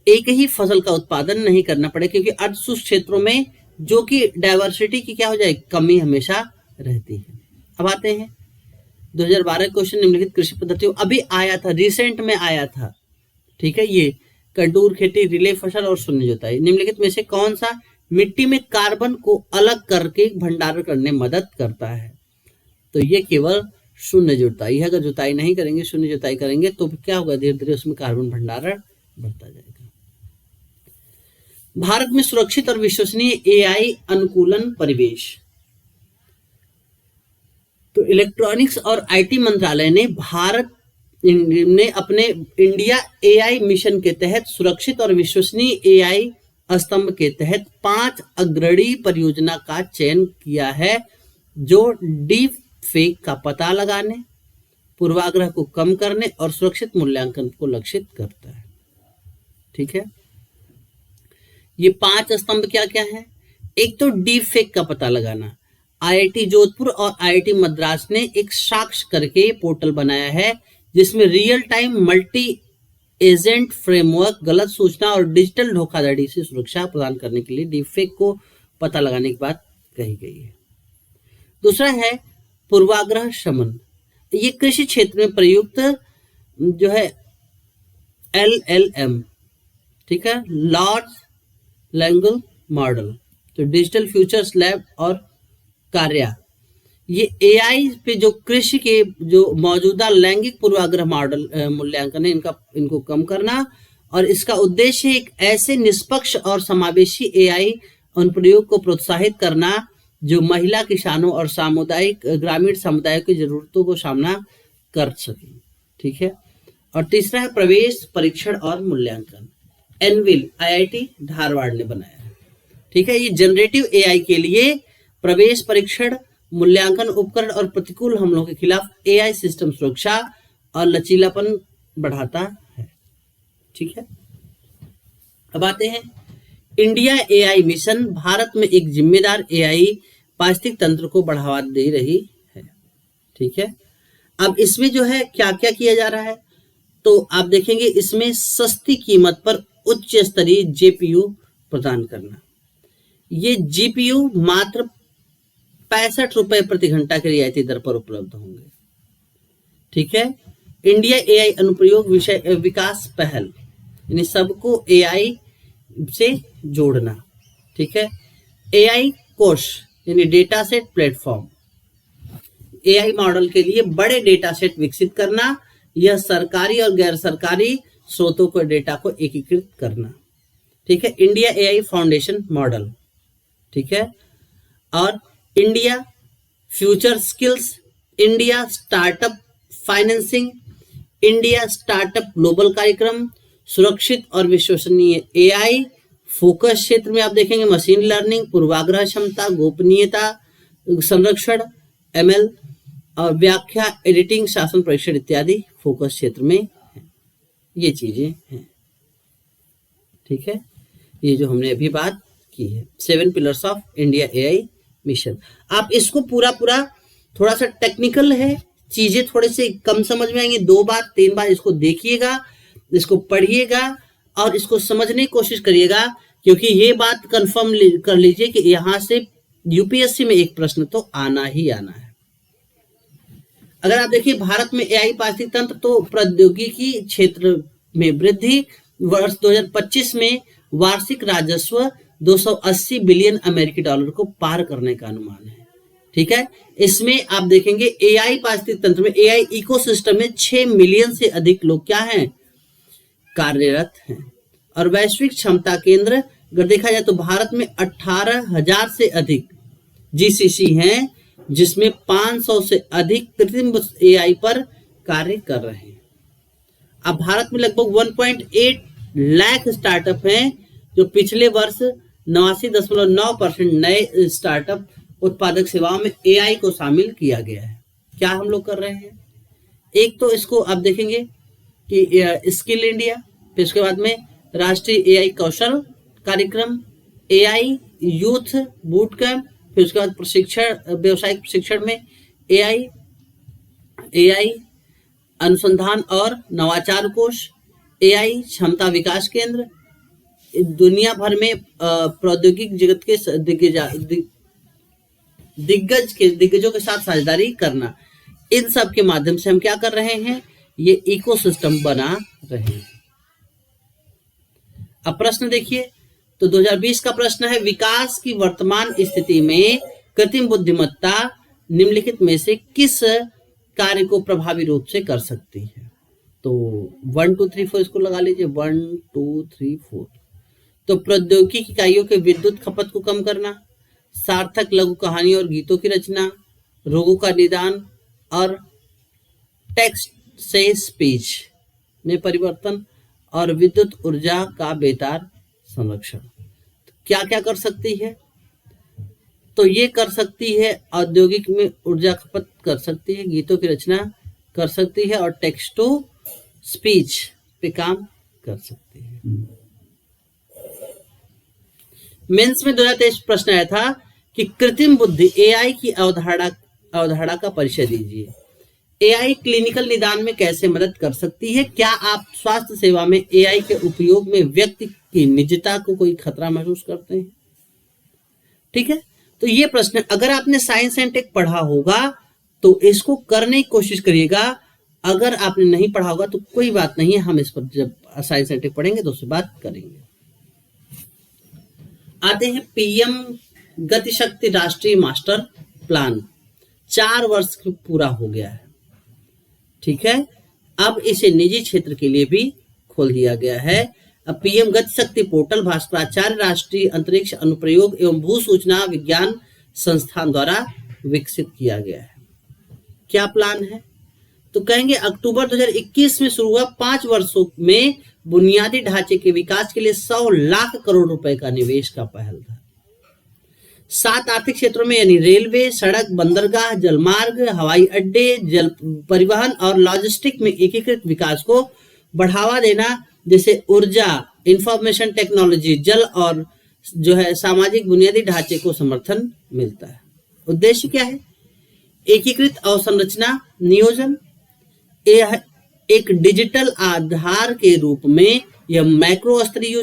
एक ही फसल का उत्पादन नहीं करना पड़े, क्योंकि अर्धशुष्क क्षेत्रों में जो कि डाइवर्सिटी की क्या हो जाए, कमी हमेशा रहती है। अब आते हैं 2012 क्वेश्चन, निम्नलिखित कृषि पद्धतियों, अभी आया था, रिसेंट में आया था। ठीक है, ये कंटूर खेती, रिले फसल और शून्य जुताई, निम्नलिखित में से कौन सा मिट्टी में कार्बन को अलग करके भंडारण करने में मदद करता है? तो ये केवल शून्य जुताई है। अगर जुताई नहीं करेंगे, शून्य जुताई करेंगे, तो क्या होगा, धीरे धीरे उसमें कार्बन भंडारण बढ़ता जाएगा। भारत में सुरक्षित और विश्वसनीय एआई अनुकूलन परिवेश। तो इलेक्ट्रॉनिक्स और आईटी मंत्रालय ने भारत ने अपने इंडिया एआई मिशन के तहत सुरक्षित और विश्वसनीय एआई स्तंभ के तहत 5 अग्रणी परियोजना का चयन किया है, जो डीप फेक का पता लगाने, पूर्वाग्रह को कम करने और सुरक्षित मूल्यांकन को लक्षित करता है। ठीक है, ये 5 स्तंभ क्या क्या है? एक तो डीप फेक का पता लगाना। आईआईटी जोधपुर और आईआईटी मद्रास ने एक साक्ष्य करके पोर्टल बनाया है, जिसमें real time multi agent framework गलत सूचना और डिजिटल धोखाधड़ी से सुरक्षा प्रदान करने के लिए डीपफेक को पता लगाने की बात कही गई है। दूसरा है पूर्वाग्रह शमन। ये कृषि क्षेत्र में प्रयुक्त जो है LLM, ठीक है, लार्ज लैंग्वेज मॉडल, तो डिजिटल फ्यूचर्स लैब और कार्या, ये AI पे जो कृषि के जो मौजूदा लैंगिक पूर्वाग्रह मॉडल मूल्यांकन है इनको कम करना, और इसका उद्देश्य एक ऐसे निष्पक्ष और समावेशी AI अनुप्रयोग को प्रोत्साहित करना जो महिला किसानों और ग्रामीण समुदायों की जरूरतों को सामना कर सके, ठीक है। और तीसरा है प्रवेश परीक्षण और मूल्यांकन। एनविल IIT धारवाड़ ने बनाया है, ठीक है। ये जनरेटिव AI के लिए प्रवेश परीक्षण, मूल्यांकन उपकरण और प्रतिकूल हमलों के खिलाफ AI सिस्टम सुरक्षा और लचीलापन बढ़ाता है, ठीक है। अब आते हैं इंडिया AI मिशन। भारत में एक जिम्मेदार AI पारिस्थितिक तंत्र को बढ़ावा दे रही है, ठीक है। अब इसमें जो है क्या क्या किया जा रहा है, तो आप देखेंगे इसमें सस्ती कीमत पर उच्च स्तरीय GPU प्रदान करना। ये GPU मात्र 65 रुपए प्रति घंटा के रियायती दर पर उपलब्ध होंगे, ठीक है। इंडिया AI अनुप्रयोग विषय विकास पहल, यानी सबको AI से जोड़ना, ठीक है। AI कोष यानी data set platform, AI model के लिए बड़े डेटा सेट विकसित करना, यह सरकारी और गैर सरकारी स्रोतों को डेटा को एकीकृत करना, ठीक है। इंडिया AI फाउंडेशन मॉडल, ठीक है। और India future skills, India startup financing, India startup global कार्यक्रम, सुरक्षित और विश्वसनीय AI फोकस क्षेत्र में आप देखेंगे मशीन लर्निंग, पूर्वाग्रह क्षमता, गोपनीयता संरक्षण, ML और व्याख्या, एडिटिंग, शासन परीक्षण इत्यादि फोकस क्षेत्र में है। ये चीजें हैं, ठीक है। ये जो हमने अभी बात की है 7 pillars of India AI mission. आप इसको पूरा थोड़ा सा टेक्निकल है, चीजें थोड़े से कम समझ में आएंगी, 2 बार 3 बार इसको देखिएगा, इसको पढ़िएगा और इसको समझने की कोशिश करिएगा, क्योंकि ये बात कंफर्म कर लीजिए कि यहां से UPSC में एक प्रश्न तो आना ही आना है। अगर आप देखिए भारत में AI पारिस्थितिक तंत्र, तो प्रौद्योगिकी क्षेत्र में वृद्धि, वर्ष 2025 में वार्षिक राजस्व 280 बिलियन अमेरिकी डॉलर को पार करने का अनुमान है, ठीक है। इसमें आप देखेंगे AI पारिस्थितिक तंत्र में, AI इकोसिस्टम में 6 मिलियन से अधिक लोग क्या हैं, कार्यरत हैं। और वैश्विक क्षमता केंद्र अगर देखा जाए तो भारत में 18,000 से अधिक GCC हैं, जिसमें 500 से अधिक कृत्रिम AI पर कार्य कर रहे हैं। अब भारत में लगभग 1.8 लाख स्टार्टअप हैं, जो पिछले वर्ष 89.9% नए स्टार्टअप उत्पादक सेवाओं में AI को शामिल किया गया है। क्या हम लोग कर रहे हैं, एक तो इसको आप देखेंगे कि स्किल इंडिया, फिर उसके बाद में राष्ट्रीय AI कौशल कार्यक्रम, AI यूथ बूट कैंप, फिर उसके बाद प्रशिक्षण, व्यवसायिक प्रशिक्षण में AI अनुसंधान और नवाचार कोष, AI क्षमता विकास केंद्र, दुनिया भर में प्रौद्योगिक जगत के दिग्गजों के साथ साझेदारी करना। इन सब के माध्यम से हम क्या कर रहे हैं, ये इकोसिस्टम बना रहे हैं। अब प्रश्न देखिए, तो 2020 का प्रश्न है, विकास की वर्तमान स्थिति में कृत्रिम बुद्धिमत्ता निम्नलिखित में से किस कार्य को प्रभावी रूप से कर सकती है। तो 1 2 3 4 इसको लगा लीजिए, 1 2 3 4। तो प्रौद्योगिकी इकाइयों के विद्युत खपत को कम करना, सार्थक लघु कहानी और गीतों की रचना, रोगों का निदान और टेक्स्ट से स्पीच में परिवर्तन, और विद्युत ऊर्जा का बेतार संरक्षण। तो क्या क्या कर सकती है, तो ये कर सकती है औद्योगिक में ऊर्जा खपत कर सकती है, गीतों की रचना कर सकती है और टेक्स्ट टू स्पीच पे काम कर सकती है। मेंस में 2023 प्रश्न आया था कि कृत्रिम बुद्धि AI की अवधारणा का परिचय दीजिए। एआई क्लिनिकल निदान में कैसे मदद कर सकती है? क्या आप स्वास्थ्य सेवा में एआई के उपयोग में व्यक्ति की निजता को कोई खतरा महसूस करते हैं? ठीक है, तो ये प्रश्न अगर आपने साइंस एंड टेक पढ़ा होगा तो इसको करने की कोशिश करिएगा। अगर आपने नहीं पढ़ा होगा तो कोई बात नहीं है, हम इस पर जब साइंस एंड टेक पढ़ेंगे तो उससे बात करेंगे। आते हैं पीएम गतिशक्ति राष्ट्रीय मास्टर प्लान। 4 वर्ष पूरा हो गया है, ठीक है। अब इसे निजी क्षेत्र के लिए भी खोल दिया गया है। अब पीएम गतिशक्ति पोर्टल भास्कराचार्य राष्ट्रीय अंतरिक्ष अनुप्रयोग एवं भू सूचना विज्ञान संस्थान द्वारा विकसित किया गया है। क्या प्लान है? तो कहेंगे अक्टूबर 2021 में शुरू हुआ 5 वर्षों में बुनियादी ढांचे के विकास के लिए 100 लाख करोड़ रुपए का निवेश का पहल था। 7 आर्थिक क्षेत्रों में यानी रेलवे, सड़क, बंदरगाह, जलमार्ग, हवाई अड्डे, जल परिवहन और लॉजिस्टिक में एकीकृत विकास को बढ़ावा देना, जैसे ऊर्जा, इंफॉर्मेशन टेक्नोलॉजी, जल और जो है सामाजिक बुनियादी ढांचे को समर्थन मिलता है। उद्देश्य क्या है? एकीकृत अवसंरचना नियोजन। यह एक डिजिटल आधार के रूप में यह मैक्रो स्तरीय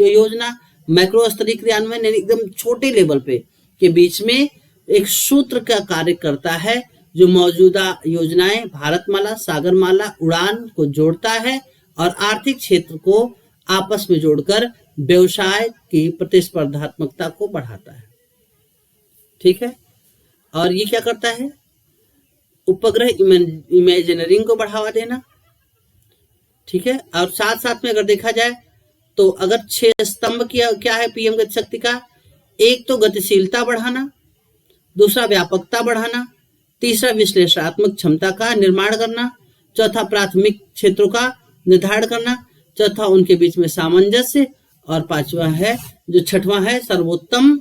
योजना मैक्रो स्तरीय क्रियान्वयन यानी एकदम छोटे लेवल पे के बीच में एक सूत्र का कार्य करता है जो मौजूदा योजनाएं भारतमाला, सागरमाला, उड़ान को जोड़ता है और आर्थिक क्षेत्र को आपस में जोड़कर व्यवसाय की प्रतिस्पर्धात्मकता को बढ़ाता है। ठीक है, और ये क्या करता है? उपग्रह इमेजिनरिंग को बढ़ावा देना। ठीक है, और साथ साथ में अगर देखा जाए तो अगर 6 स्तंभ क्या है पीएम गतिशक्ति का? एक तो गतिशीलता बढ़ाना, दूसरा व्यापकता बढ़ाना, तीसरा विश्लेषणात्मक क्षमता का निर्माण करना, चौथा प्राथमिक क्षेत्रों का निर्धारण करना, चौथा उनके बीच में सामंजस्य, और पांचवा है जो छठवां है सर्वोत्तम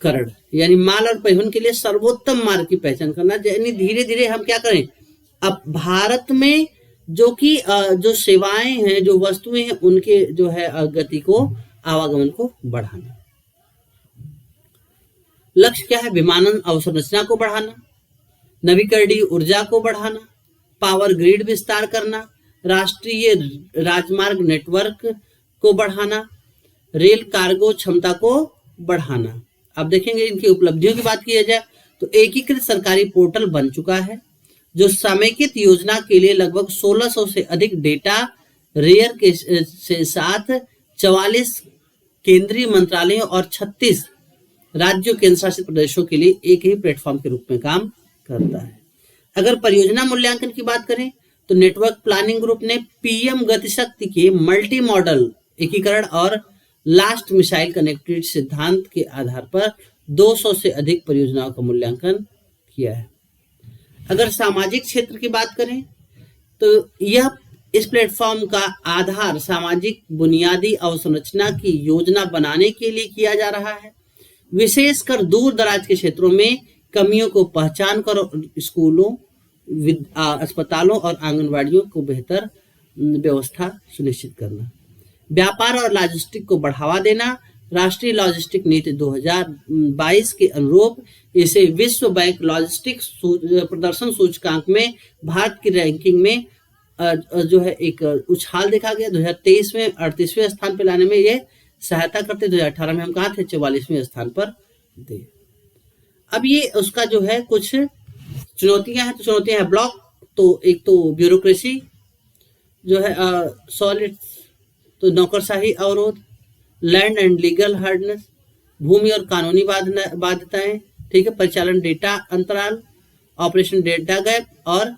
करण यानी माल और परिवहन के लिए सर्वोत्तम मार्ग की पहचान करना। यानी धीरे धीरे हम क्या करें, अब भारत में जो कि जो सेवाएं हैं, जो वस्तुएं हैं, उनके जो है गति को, आवागमन को बढ़ाना। लक्ष्य क्या है? विमानन अवसंरचना को बढ़ाना, नवीकरणीय ऊर्जा को बढ़ाना, पावर ग्रिड विस्तार करना, राष्ट्रीय राजमार्ग नेटवर्क को बढ़ाना, रेल कार्गो क्षमता को बढ़ाना। अब देखेंगे इनकी उपलब्धियों की बात की जाए तो एकीकृत सरकारी पोर्टल बन चुका है जो समेकित योजना के लिए लगभग 1600 से अधिक डेटा रेयर के से साथ 44 केंद्रीय मंत्रालयों और 36 राज्यों केंद्र शासित प्रदेशों के लिए एक ही प्लेटफॉर्म के रूप में काम करता है। अगर परियोजना मूल्यांकन की बात करें तो नेटवर्क प्लानिंग ग्रुप ने पीएम गतिशक्ति के मल्टी मॉडल एकीकरण और लास्ट मिसाइल कनेक्टिविटी सिद्धांत के आधार पर 200 से अधिक परियोजनाओं का मूल्यांकन किया है। अगर सामाजिक क्षेत्र की बात करें तो यह इस प्लेटफॉर्म का आधार सामाजिक बुनियादी अवसंरचना की योजना बनाने के लिए किया जा रहा है, विशेषकर दूर दराज के क्षेत्रों में कमियों को पहचान कर स्कूलों, अस्पतालों और आंगनवाड़ियों को बेहतर व्यवस्था सुनिश्चित करना। व्यापार और लॉजिस्टिक को बढ़ावा देना, राष्ट्रीय लॉजिस्टिक नीति 2022 के अनुरूप इसे विश्व बैंक लॉजिस्टिक प्रदर्शन सूचकांक में भारत की रैंकिंग में जो है एक उछाल देखा गया। 2023 में 38वें स्थान पर लाने में ये सहायता करते। 2018 में हम कहाँ थे? 44वें स्थान पर थे। अब ये उसका जो है कुछ चुनौतियां हैं, तो चुनौतियां हैं ब्लॉक, तो एक तो ब्यूरोक्रेसी जो है सॉलिड, तो नौकरशाही अवरोध, लैंड एंड लीगल हार्डनेस, भूमि और कानूनी बाध्यताएं, ठीक है, परिचालन डेटा अंतराल, ऑपरेशन डेटा गैप और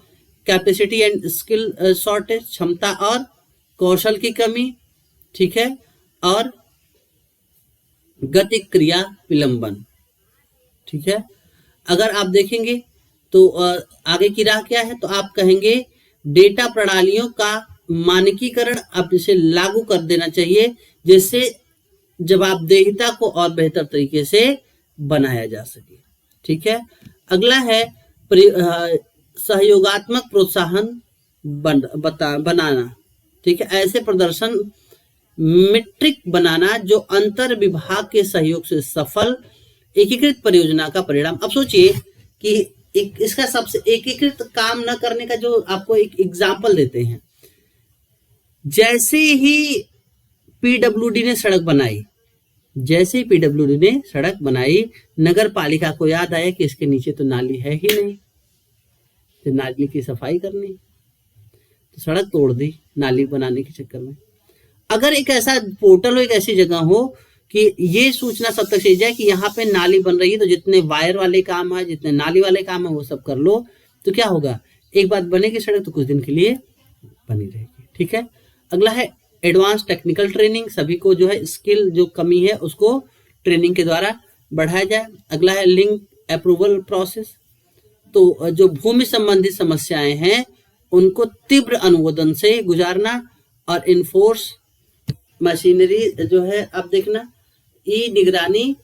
कैपेसिटी एंड स्किल शॉर्टेज, क्षमता और कौशल की कमी, ठीक है, और गति क्रिया विलंबन। ठीक है, अगर आप देखेंगे तो आगे की राह क्या है, तो आप कहेंगे डेटा प्रणालियों का मानकीकरण अब इसे लागू कर देना चाहिए जिससे जवाबदेहिता को और बेहतर तरीके से बनाया जा सके। ठीक है, अगला है सहयोगात्मक प्रोत्साहन बनाना। ठीक है, ऐसे प्रदर्शन मीट्रिक बनाना जो अंतर विभाग के सहयोग से सफल एकीकृत परियोजना का परिणाम। अब सोचिए कि एक इसका सबसे एकीकृत काम न करने का जो आपको एक एग्जाम्पल देते हैं। जैसे ही पीडब्ल्यूडी ने सड़क बनाई, नगर पालिका को याद आया कि इसके नीचे तो नाली है ही नहीं, तो नाली की सफाई करनी, तो सड़क तोड़ दी नाली बनाने के चक्कर में। अगर एक ऐसा पोर्टल हो, एक ऐसी जगह हो कि ये सूचना सब तक चली जाए कि यहाँ पे नाली बन रही है, तो जितने वायर वाले काम है, जितने नाली वाले काम है, वो सब कर लो, तो क्या होगा, एक बात बनेगी सड़क तो कुछ दिन के लिए बनी रहेगी। ठीक है। अगला है एडवांस टेक्निकल ट्रेनिंग, सभी को जो है स्किल जो कमी है उसको ट्रेनिंग के द्वारा बढ़ाया जाए। अगला है लिंक अप्रूवल प्रोसेस, तो जो भूमि संबंधी समस्याएं हैं उनको तीव्र अनुमोदन से गुजारना, और इनफोर्स मशीनरी जो है, अब देखना ई निगरानी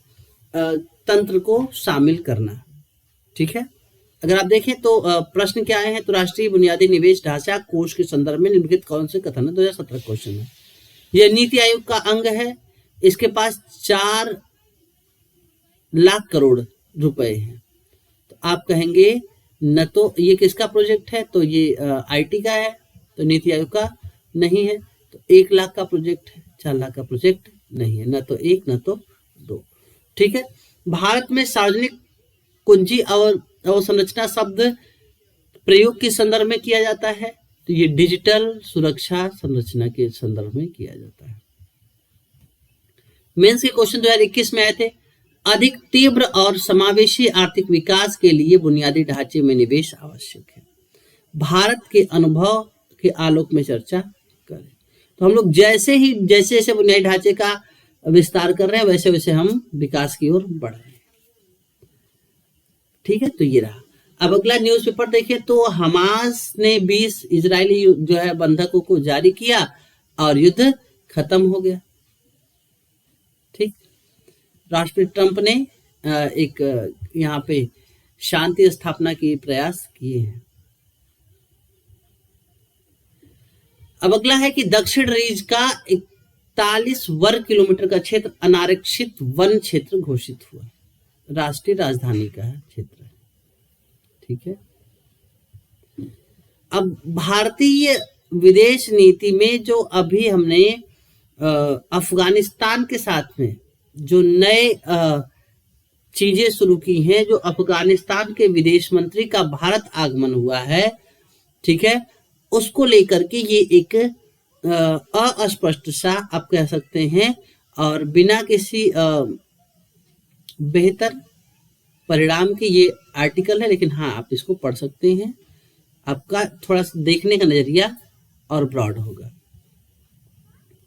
तंत्र को शामिल करना। ठीक है। अगर आप देखें तो प्रश्न क्या आए हैं, तो राष्ट्रीय बुनियादी निवेश ढांचा कोष के संदर्भ में निम्नलिखित कौन से कथन है, 2017 क्वेश्चन है। यह नीति आयोग का अंग है, इसके पास 4 लाख करोड़ रुपए हैं, तो आप कहेंगे न तो ये किसका प्रोजेक्ट है, तो ये आईटी का है, तो नीति आयोग का नहीं है। तो 1 लाख का प्रोजेक्ट है, 4 लाख का प्रोजेक्ट नहीं है, न तो 1 न तो 2। ठीक है। भारत में सार्वजनिक कुंजी और अवसंरचना शब्द प्रयोग के संदर्भ में किया जाता है, तो ये डिजिटल सुरक्षा संरचना के संदर्भ में किया जाता है। मेंस के क्वेश्चन 2021 में आए थे, अधिक तीव्र और समावेशी आर्थिक विकास के लिए बुनियादी ढांचे में निवेश आवश्यक है, भारत के अनुभव के आलोक में चर्चा करें। तो हम लोग जैसे जैसे बुनियादी ढांचे का विस्तार कर रहे हैं, वैसे वैसे हम विकास की ओर बढ़ रहे हैं। ठीक है। तो ये रहा। अब अगला न्यूज़पेपर देखिए, तो हमास ने 20 इजरायली जो है बंधकों को जारी किया और युद्ध खत्म हो गया। ठीक। राष्ट्रपति ट्रंप ने एक यहाँ पे शांति स्थापना की प्रयास किए हैं। अब अगला है कि दक्षिण रीज का 41 वर्ग किलोमीटर का क्षेत्र अनारक्षित वन क्षेत्र घोषित हुआ, राष्ट्रीय राजधानी का क्षेत्र है। ठीक है। अब भारतीय विदेश नीति में जो अभी हमने अफगानिस्तान के साथ में जो नए चीजें शुरू की हैं, जो अफगानिस्तान के विदेश मंत्री का भारत आगमन हुआ है, ठीक है, उसको लेकर के ये एक अस्पष्ट सा आप कह सकते हैं, और बिना किसी बेहतर परिणाम के ये आर्टिकल है, लेकिन हाँ आप इसको पढ़ सकते हैं, आपका थोड़ा सा देखने का नजरिया और ब्रॉड होगा।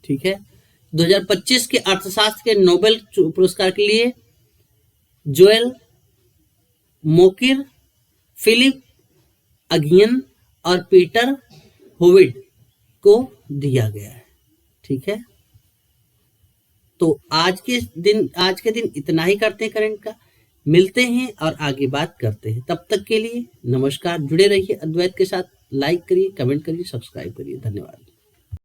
ठीक है। 2025 के अर्थशास्त्र के नोबेल पुरस्कार के लिए जोएल मोकिर, फिलिप अगियन और पीटर होविड को दिया गया है। ठीक है। तो आज के दिन इतना ही करते हैं करंट का, मिलते हैं और आगे बात करते हैं। तब तक के लिए नमस्कार। जुड़े रहिए अद्वैत के साथ, लाइक करिए, कमेंट करिए, सब्सक्राइब करिए। धन्यवाद।